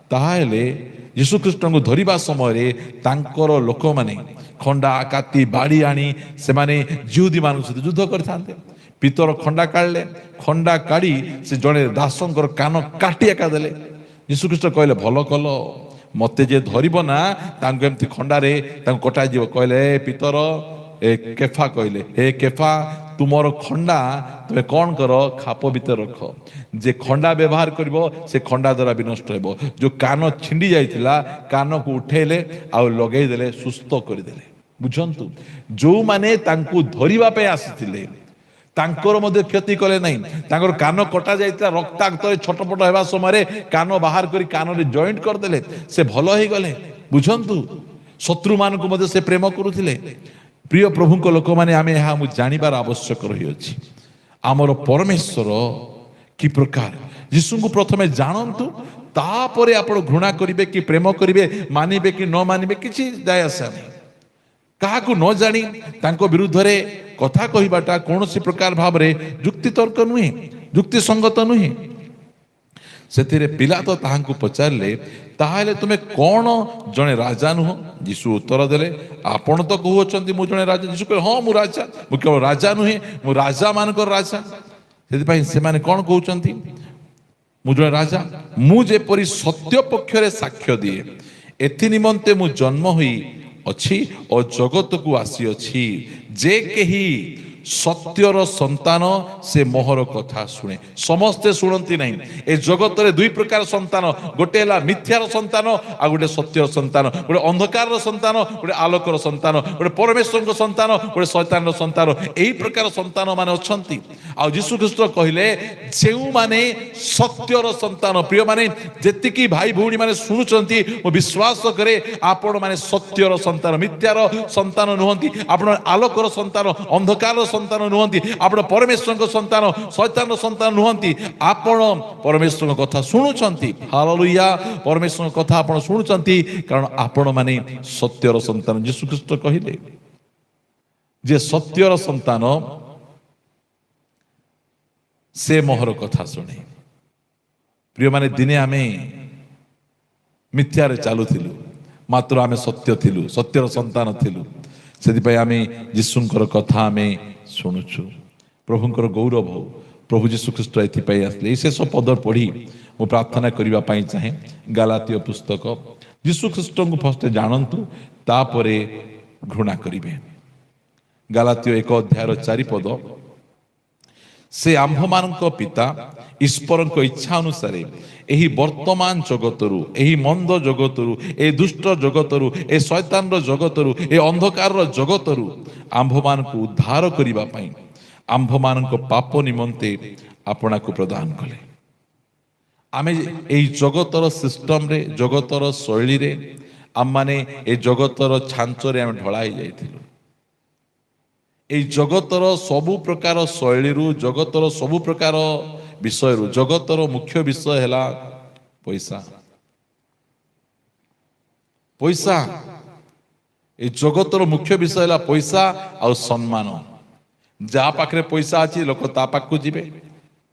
ତାହେଲେ ଯୀଶୁଖ୍ରୀଷ୍ଟଙ୍କୁ ଧରିବା ସମୟରେ ତାଙ୍କର ଲୋକମାନେ ଖଣ୍ଡା କାତି ବାଡ଼ି ଆଣି ସେମାନେ ଯିହୁଦୀ ମାନଙ୍କ ସହିତ ଯୁଦ୍ଧ କରିଥାନ୍ତେ। ପିତର ଖଣ୍ଡା କାଢ଼ିଲେ, ଖଣ୍ଡା କାଢ଼ି ସେ ଜଣେ ଦାସଙ୍କର କାନ କାଟି ଏକା ଦେଲେ। ଯୀଶୁଖ୍ରୀଷ୍ଟ କହିଲେ, ଭଲ କଲ, ମତେ ଯେ ଧରିବ ନା ତାଙ୍କୁ ଏମିତି ଖଣ୍ଡାରେ ତାଙ୍କୁ କଟାଯିବ। କହିଲେ, ଏ ପିତର, ଏ କେଫା କହିଲେ, ହେ କେଫା, ତୁମର ଖଣ୍ଡା ତୁମେ କଣ କର? ଖାପ ଭିତରେ ରଖ। ଯେ ଖଣ୍ଡା ବ୍ୟବହାର କରିବ ସେ ଖଣ୍ଡା ଦ୍ୱାରା ବି ନଷ୍ଟ ହେବ। ଯୋଉ କାନ ଛିଣ୍ଡି ଯାଇଥିଲା, କାନକୁ ଉଠେଇଲେ ଆଉ ଲଗେଇ ଦେଲେ, ସୁସ୍ଥ କରିଦେଲେ। ବୁଝନ୍ତୁ, ଯୋଉମାନେ ତାଙ୍କୁ ଧରିବା ପାଇଁ ଆସିଥିଲେ ତାଙ୍କର ମଧ୍ୟ କ୍ଷତି କଲେ ନାହିଁ। ତାଙ୍କର କାନ କଟା ଯାଇଥିଲା, ରକ୍ତାକ୍ତରେ ଛଟପଟ ହେବା ସମୟରେ କାନ ବାହାର କରି କାନରେ ଜଏଣ୍ଟ କରିଦେଲେ, ସେ ଭଲ ହେଇଗଲେ। ବୁଝନ୍ତୁ, ଶତ୍ରୁମାନଙ୍କୁ ମଧ୍ୟ ସେ ପ୍ରେମ କରୁଥିଲେ। ପ୍ରିୟ ପ୍ରଭୁଙ୍କ ଲୋକମାନେ, ଆମେ ଏହା ଜାଣିବାର ଆବଶ୍ୟକ ରହିଅଛି। ଆମର ପରମେଶ୍ୱର କି ପ୍ରକାର। ଯୀଶୁଙ୍କୁ ପ୍ରଥମେ ଜାଣନ୍ତୁ, ତାପରେ ଆପଣ ଘୃଣା କରିବେ କି ପ୍ରେମ କରିବେ, ମାନିବେ କି ନ ମାନିବେ, କିଛି ଦାୟ ଆସେ ନାହିଁ। କାହାକୁ ନ ଜାଣି ତାଙ୍କ ବିରୁଦ୍ଧରେ କଥା କହିବାଟା କୌଣସି ପ୍ରକାର ଭାବରେ ଯୁକ୍ତିତର୍କ ନୁହେଁ, ଯୁକ୍ତିସଙ୍ଗତ ନୁହେଁ। ସେଥିରେ ପିଲାତ ତାହାଙ୍କୁ ପଚାରିଲେ, ତାହେଲେ ତୁମେ କ'ଣ ଜଣେ ରାଜା ନୁହଁ? ଯୀଶୁ ଉତ୍ତର ଦେଲେ, ଆପଣ ତ କହୁଅଛନ୍ତି ମୁଁ ଜଣେ ରାଜା। ଯୀଶୁ କହିଲେ, ହଁ ମୁଁ ରାଜା, ମୁଁ କେବଳ ରାଜା ନୁହେଁ, ମୁଁ ରାଜା ମାନଙ୍କର ରାଜା। ସେଥିପାଇଁ ସେମାନେ କ'ଣ କହୁଛନ୍ତି? ମୁଁ ଜଣେ ରାଜା। ମୁଁ ଯେପରି ସତ୍ୟ ପକ୍ଷରେ ସାକ୍ଷ୍ୟ ଦିଏ, ଏଥି ନିମନ୍ତେ ମୁଁ ଜନ୍ମ ହୋଇ ଅଛି ଓ ଜଗତକୁ ଆସିଅଛି। ଯେ କେହି ସତ୍ୟର ସନ୍ତାନ ସେ ମୋହର କଥା ଶୁଣେ। ସମସ୍ତେ ଶୁଣନ୍ତି ନାହିଁ। ଏ ଜଗତରେ ଦୁଇ ପ୍ରକାର ସନ୍ତାନ, ଗୋଟେ ହେଲା ମିଥ୍ୟାର ସନ୍ତାନ, ଆଉ ଗୋଟେ ସତ୍ୟର ସନ୍ତାନ। ଗୋଟେ ଅନ୍ଧକାରର ସନ୍ତାନ, ଗୋଟେ ଆଲୋକର ସନ୍ତାନ। ଗୋଟେ ପରମେଶ୍ୱରଙ୍କ ସନ୍ତାନ, ଗୋଟେ ଶୈତାନର ସନ୍ତାନ। ଏହି ପ୍ରକାର ସନ୍ତାନ ମାନେ ଅଛନ୍ତି। ଆଉ ଯୀଶୁ ଖ୍ରୀଷ୍ଟ କହିଲେ, ଯେଉଁମାନେ ସତ୍ୟର ସନ୍ତାନ, ପ୍ରିୟମାନେ ଯେତିକି ଭାଇ ଭଉଣୀ ମାନେ ଶୁଣୁଛନ୍ତି, ମୁଁ ବିଶ୍ୱାସ କରେ ଆପଣ ମାନେ ସତ୍ୟର ସନ୍ତାନ, ମିଥ୍ୟାର ସନ୍ତାନ ନୁହନ୍ତି। ଆପଣ ଆଲୋକର ସନ୍ତାନ, ଅନ୍ଧକାରର ସନ୍ତାନ ନୁହନ୍ତି। ଆପଣ ପରମେଶ୍ୱରଙ୍କ ସନ୍ତାନ, ଶୈତାନର ସନ୍ତାନ ନୁହନ୍ତି। ଆପଣ ପରମେଶ୍ୱରଙ୍କ କଥା ଶୁଣୁଛନ୍ତି। ହାଲେଲୁୟା। ପରମେଶ୍ୱରଙ୍କ କଥା ଆପଣ ଶୁଣୁଛନ୍ତି, କାରଣ ଆପଣ ମାନେ ସତ୍ୟର ସନ୍ତାନ। ଯୀଶୁ ଖ୍ରୀଷ୍ଟ କହିଲେ ଯେ ସତ୍ୟର ସନ୍ତାନ ସେ ମୋହର କଥା ଶୁଣେ। ପ୍ରିୟମାନେ, ଦିନେ ଆମେ ମିଥ୍ୟାରେ ଚାଲୁଥିଲୁ, ମାତ୍ର ଆମେ ସତ୍ୟ ଥିଲୁ, ସତ୍ୟର ସନ୍ତାନ ଥିଲୁ। ସେଥିପାଇଁ ଆମେ ଯୀଶୁଙ୍କର କଥା ଆମେ ଶୁଣୁଛୁ। ପ୍ରଭୁଙ୍କର ଗୌରବ ହଉ। ପ୍ରଭୁ ଯୀଶୁ ଖ୍ରୀଷ୍ଟ ଏଥିପାଇଁ ଆସିଲେ। ଏହି ଶେଷ ପଦ ପଢ଼ି ମୁଁ ପ୍ରାର୍ଥନା କରିବା ପାଇଁ ଚାହେଁ। ଗାଲାତୀୟ ପୁସ୍ତକ। ଯୀଶୁ ଖ୍ରୀଷ୍ଟଙ୍କୁ ଫାଷ୍ଟ ଜାଣନ୍ତୁ, ତାପରେ ଘୃଣା କରିବେ। ଗାଲାତୀୟ 1:4 ସେ ଆମ୍ଭମାନଙ୍କ ପିତା ଈଶ୍ୱରଙ୍କ ଇଚ୍ଛା ଅନୁସାରେ ଏହି ବର୍ତ୍ତମାନ ଜଗତରୁ, ଏହି ମନ୍ଦ ଜଗତରୁ, ଏ ଦୁଷ୍ଟ ଜଗତରୁ, ଏ ଶୈତାନର ଜଗତରୁ, ଏ ଅନ୍ଧକାରର ଜଗତରୁ ଆମ୍ଭମାନଙ୍କୁ ଉଦ୍ଧାର କରିବା ପାଇଁ ଆମ୍ଭମାନଙ୍କ ପାପ ନିମନ୍ତେ ଆପଣାକୁ ପ୍ରଦାନ କଲେ। ଆମେ ଏହି ଜଗତର ସିଷ୍ଟମରେ, ଜଗତର ଶୈଳୀରେ, ଆମମାନେ ଏ ଜଗତର ଛାଞ୍ଚରେ ଆମେ ଢଳା ହେଇଯାଇଥିଲୁ। এই ଜଗତର ସବୁ ପ୍ରକାର ଶୈଳୀରୁ, ଜଗତର ସବୁ ପ୍ରକାର ବିଷୟରୁ, ଜଗତର ମୁଖ୍ୟ ବିଷୟ ହେଲା ପଇସା। ପଇସା। এই ଜଗତର ମୁଖ୍ୟ ବିଷୟ ହେଲା ପଇସା ଆଉ ସମ୍ମାନ। ଯାହା ପାଖରେ ପଇସା ଅଛି ଲୋକ ତା ପାଖକୁ ଯିବେ,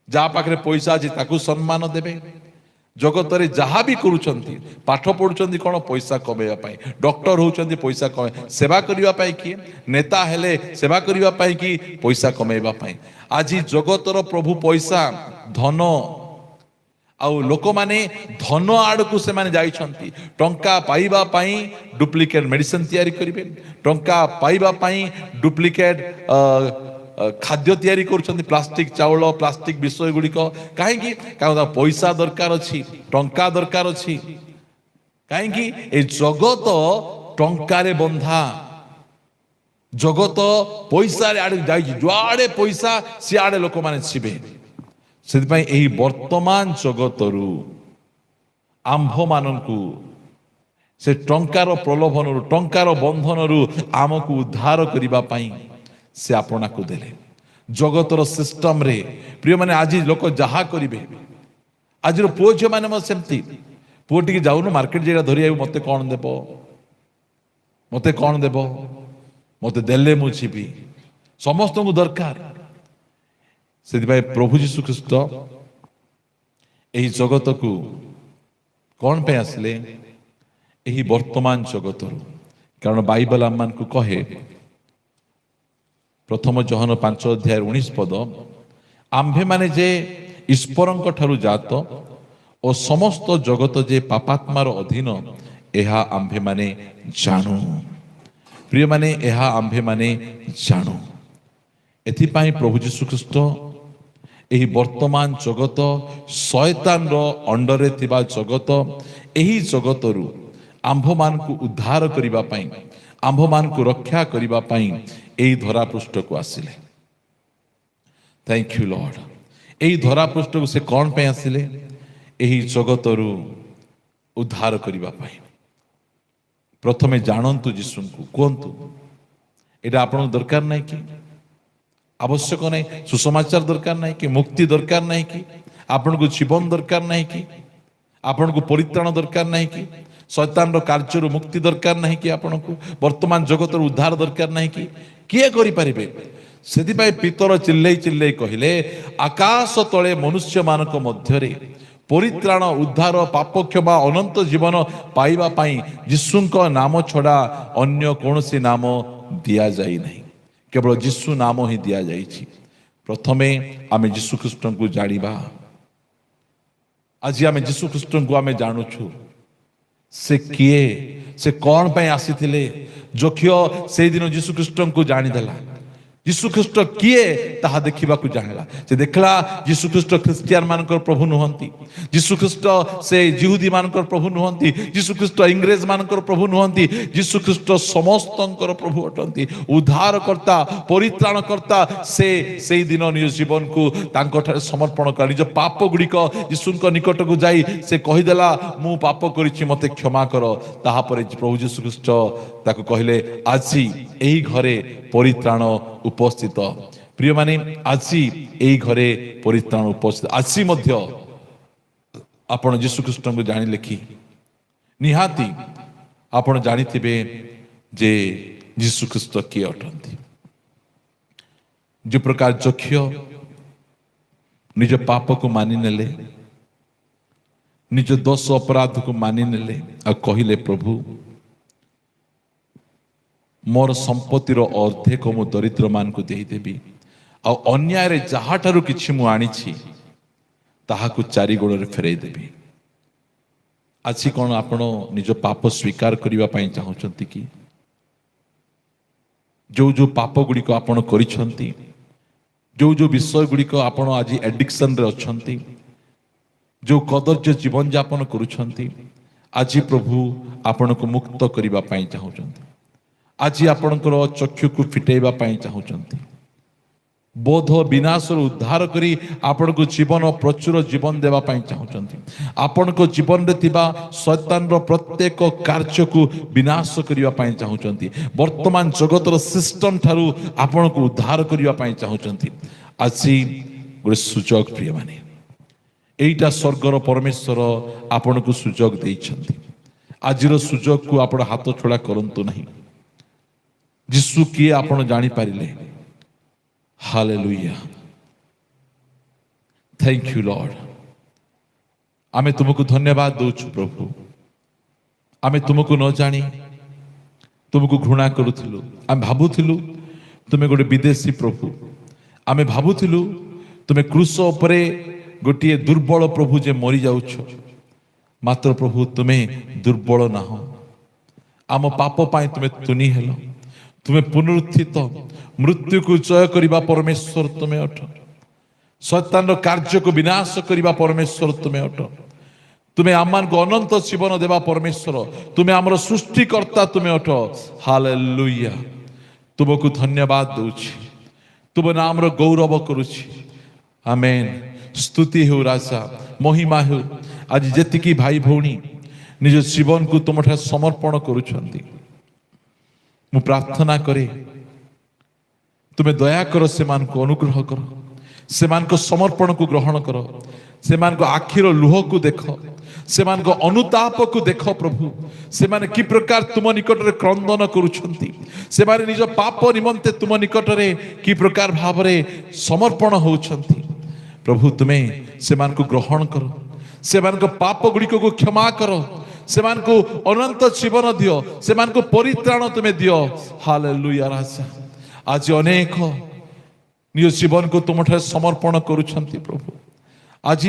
ଯାହା ପାଖରେ ପଇସା ଅଛି ତାକୁ ସମ୍ମାନ ଦେବେ। ଜଗତରେ ଯାହା ବି କରୁଛନ୍ତି, ପାଠ ପଢୁଛନ୍ତି କ'ଣ? ପଇସା କମେଇବା ପାଇଁ। ଡକ୍ଟର ହଉଛନ୍ତି ପଇସା କମେଇ, ସେବା କରିବା ପାଇଁ କିଏ? ନେତା ହେଲେ ସେବା କରିବା ପାଇଁ କି ପଇସା କମେଇବା ପାଇଁ। ଆଜି ଜଗତର ପ୍ରଭୁ ପଇସା, ଧନ। ଆଉ ଲୋକମାନେ ଧନ ଆଡକୁ ସେମାନେ ଯାଇଛନ୍ତି। ଟଙ୍କା ପାଇବା ପାଇଁ ଡୁପ୍ଲିକେଟ ମେଡିସିନ ତିଆରି କରିବେ, ଟଙ୍କା ପାଇବା ପାଇଁ ଡୁପ୍ଲିକେଟ ଖାଦ୍ୟ ତିଆରି କରୁଛନ୍ତି, ପ୍ଲାଷ୍ଟିକ ଚାଉଳ, ପ୍ଲାଷ୍ଟିକ ବିଷୟ ଗୁଡ଼ିକ। କାହିଁକି? କାରଣ ପଇସା ଦରକାର ଅଛି, ଟଙ୍କା ଦରକାର ଅଛି। କାହିଁକି? ଏ ଜଗତ ଟଙ୍କାରେ ବନ୍ଧା। ଜଗତ ପଇସାରେ ଆଡେ ଯାଇଛି। ଯୁଆଡେ ପଇସା ସିଆଡେ ଲୋକମାନେ ଯିବେ। ସେଥିପାଇଁ ଏହି ବର୍ତ୍ତମାନ ଜଗତରୁ ଆମ୍ଭମାନଙ୍କୁ ସେ ଟଙ୍କାର ପ୍ରଲୋଭନରୁ, ଟଙ୍କାର ବନ୍ଧନରୁ ଆମକୁ ଉଦ୍ଧାର କରିବା ପାଇଁ ସେ ଆପଣାକୁ ଦେଲେ। ଜଗତର ସିଷ୍ଟମରେ ପ୍ରିୟମାନେ ଆଜି ଲୋକ ଯାହା କରିବେ, ଆଜିର ପୁଅ ଝିଅ ମାନେ ସେମିତି। ପୁଅ ଟିକେ ଯାଉନୁ ମାର୍କେଟ ଜାଗା ଧରି ଆଇବୁ, ମତେ କ'ଣ ଦେବ, ମତେ କ'ଣ ଦେବ, ମତେ ଦେଲେ ମୁଁ ଯିବି। ସମସ୍ତଙ୍କୁ ଦରକାର। ସେଥିପାଇଁ ପ୍ରଭୁ ଯୀଶୁ ଖ୍ରୀଷ୍ଟ ଏହି ଜଗତକୁ କ'ଣ ପାଇଁ ଆସିଲେ? ଏହି ବର୍ତ୍ତମାନ ଜଗତରୁ। କାରଣ ବାଇବଲ ଆମମାନଙ୍କୁ କହେ, ପ୍ରଥମ ଜହନ 5:19 ଆମ୍ଭେମାନେ ଯେ ଈଶ୍ୱରଙ୍କ ଠାରୁ ଜାତ ଓ ସମସ୍ତ ଜଗତ ଯେ ପାପାତ୍ମାର ଅଧୀନ, ଏହା ଆମ୍ଭେମାନେ ଜାଣୁ। ପ୍ରିୟମାନେ, ଏହା ଆମ୍ଭେମାନେ ଜାଣୁ। ଏଥିପାଇଁ ପ୍ରଭୁ ଯୀଶୁ ଖ୍ରୀଷ୍ଟ ଏହି ବର୍ତ୍ତମାନ ଜଗତ, ଶୟତାନର ଅଣ୍ଡରରେ ଥିବା ଜଗତ, ଏହି ଜଗତରୁ ଆମ୍ଭମାନଙ୍କୁ ଉଦ୍ଧାର କରିବା ପାଇଁ, ଆମ୍ଭମାନଙ୍କୁ ରକ୍ଷା କରିବା ପାଇଁ ଏହି ଧରାପୃଷ୍ଠକୁ ଆସିଲେ। Thank you lord. ଏହି ଧରାପୃଷ୍ଠକୁ ସେ କ'ଣ ପାଇଁ ଆସିଲେ? ଏହି ଜଗତରୁ ଉଦ୍ଧାର କରିବା ପାଇଁ। ପ୍ରଥମେ ଜାଣନ୍ତୁ ଯୀଶୁଙ୍କୁ। କୁହନ୍ତୁ, ଏଇଟା ଆପଣଙ୍କୁ ଦରକାର ନାହିଁ କି? ଆବଶ୍ୟକ ନାହିଁ? ସୁସମାଚାର ଦରକାର ନାହିଁ କି? ମୁକ୍ତି ଦରକାର ନାହିଁ କି? ଆପଣଙ୍କୁ ଜୀବନ ଦରକାର ନାହିଁ କି? ଆପଣଙ୍କୁ ପରିତ୍ରାଣ ଦରକାର ନାହିଁ କି? ଶୈତାନର କାର୍ଯ୍ୟରୁ ମୁକ୍ତି ଦରକାର ନାହିଁ କି? ଆପଣଙ୍କୁ ବର୍ତ୍ତମାନ ଜଗତର ଉଦ୍ଧାର ଦରକାର ନାହିଁ କି? କିଏ କରିପାରିବେ? ସେଥିପାଇଁ ପିତର ଚିଲ୍ଲେଇ ଚିଲ୍ଲେଇ କହିଲେ, ଆକାଶ ତଳେ ମନୁଷ୍ୟମାନଙ୍କ ମଧ୍ୟରେ परित्राण उद्धार पाप क्षमा अनंत जीवन पाइबा पाई यीशुଙ୍କ नाम छड़ा अन्य कौनसी नाम दिया जाई नहीं, केवल यीशु नाम ही दिया जाइछि। प्रथमे आमे यीशु ख्रीष्ट को जानिबा। आज आमे यीशु ख्रीष्ट को आमे जानुछु से किए, से कौन पे आसीथिले। जोखियो से दिन यीशु ख्रीष्ट को जानिदेला। यीशु ख्रीष्ट किए ताहा देखिबा को जानिला। से देखला यीशु ख्रीष्ट ख्रिस्टियन मानकर प्रभु नुहंती, यीशु ख्रीष्ट से जिहुदी मानकर प्रभु नुहंती, यीशु ख्रीष्ट इंग्रेज मानकर प्रभु नुहंती, यीशु ख्रीष्ट समस्तंकर प्रभु अटंती, उद्धार करता परित्राण करता। से दिन निज जीवन को तांको ठारे समर्पण कर निज पाप गुड़िक यीशुଙ୍କ निकट को जाई से कहिदेला मु पाप करिछि मते क्षमा कर। ताहा परे प्रभु यीशु ख्रीष्ट ताको कहिले आजी एही घरे परित्राण उपस्थित। प्रिय माने आजी एही घरे परित्राण उपस्थित। आजी मध्य आपण यीशु ख्रीष्ट को जानि लेखि निहाती आपण जानिथिबे जे यीशु ख्रीष्ट किए अटंती। जो प्रकार जोखियो निज पाप को मानि नेले, निज दोष अपराध को मानि नेले आ कहिले प्रभु मोर संपत्तिर अर्धेक मु दरिद्र मान को देदेवी आ अन्याय रे जहाठारु किछि मु आनिछि ताहाकु चारि गुण फेरई देवी। आज कौन आपण निज पाप स्वीकार करबा पई चाहुचंती कि जो जो पाप गुड़िक आपण करिसंती, जो जो विषय गुड़िक आपण आज एडिक्शन रे अछंती, जो कदर्य जीवन यापन करुछंती, आज प्रभु आपण को मुक्त करबा पई चाहुचंती। आज आपणकर चक्षु को फिटेबा पई चाहुचंती। बोध विनाश उद्धार करी आपण को जीवन प्रचुर जीवन देवा पई चाहुचंती। आपण को जीवन रे थिबा शैतान रो प्रत्येक कार्य को विनाश करिवा पई चाहुचंती। वर्तमान जगतर सिस्टम ठारू आपण को उद्धार करिवा पई चाहुचंती। आज गोटे सुजोग प्रिय माने एइटा स्वर्गर परमेश्वर आपण को सुजोग देइछंती। आजिरो सुजोग को आपण हाथ छोड़ा करंतु नहीं। यीशु किए आपण जानि पारिले। Hallelujah, thank you lord. आमे तुमको धन्यवाद दउछु प्रभु। आमे तुमको न जानी तुमको घृणा करूथिलु। आमे भाबुथिलु तुमे गोटे विदेशी प्रभु। आमे भाबुथिलु तुमे क्रूस उपरे गोटे दुर्बल प्रभु जे मरी जाउछ। मात्र प्रभु तुमे दुर्बल नाहो। आम पाप पाई तुमे तुनी हेलो। तुमे पुनरुत्थित मृत्यु को जय करिबा परमेश्वर तुमे अट। शैतान रो कार्य को विनाश करिबा परमेश्वर तुमे अट। तुमे आमान को अनंत जीवन देवा परमेश्वर। तुमे आमर सृष्टिकर्ता तुमे अट। हालेलुया, तुमको धन्यवाद दउछि। तुम नाम रो गौरव करूछि। आमेन। स्तुति हो राजा, महिमा हो। आज जेतिकी भाई भौणी निज जीवन को तुमठा समर्पण करूछंती, मु प्रार्थना करे तुम्हें दया कर से मान को अनुग्रह कर, से मान को समर्पण को ग्रहण कर, से मान को आखिर लुह को देख, से मान को अनुताप को देख प्रभु। से माने कि प्रकार तुम निकट रे क्रंदन करूछंती, से माने निज पाप निमंते तुम निकट रे कि प्रकार भाव रे समर्पण होउछंती प्रभु। तुम्हें से मान को ग्रहण कर, से मान को पाप गुड़िक को क्षमा कर, से मान को अनंत जीवन दियो, से मान को परित्राण तुम्हें दियो। हालेलुया राजा। आज अनेक निज जीवन को तुमठारे समर्पण करुछंती प्रभु। आज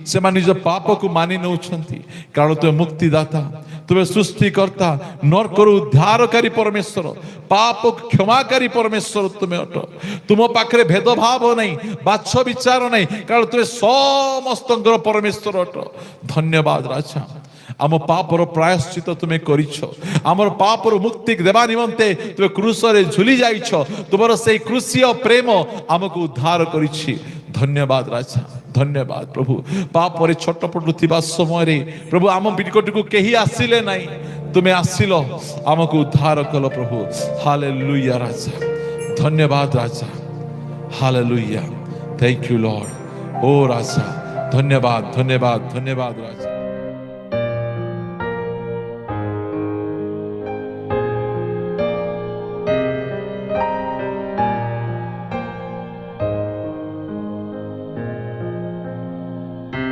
से निज पाप को मानि नौछंती, कारण तुम्हें मुक्तिदाता, तुम्हें सृष्टिकर्ता, नरकर उद्धारकारी परमेश्वर, पाप क्षमाकारी परमेश्वर तुम्हें अट। तुम पाखरे भेदभाव नहीं, बाछ विचार नहीं, कारण तुम्हें समस्तंकर परमेश्वर अट। धन्यवाद राजा। आम पापर प्रायश्चित तुम्हें करिछ। आमर पापर मुक्ति देवा निमंते तुम्हें क्रूस रे झुली जाइछ। तुमर से क्रूसीय प्रेम आमको उद्धार करिछि। धन्यवाद राजा, धन्यवाद प्रभु। पाप रे छटपट थिबा समय रे प्रभु आम निकट को केही आसिले नहीं, तुम्हें आसिलो आमको उद्धार कल प्रभु। हालेलुया राजा, धन्यवाद राजा। Hallelujah, thank you Lord. ओ राजा, धन्यवाद धन्यवाद धन्यवाद राजा।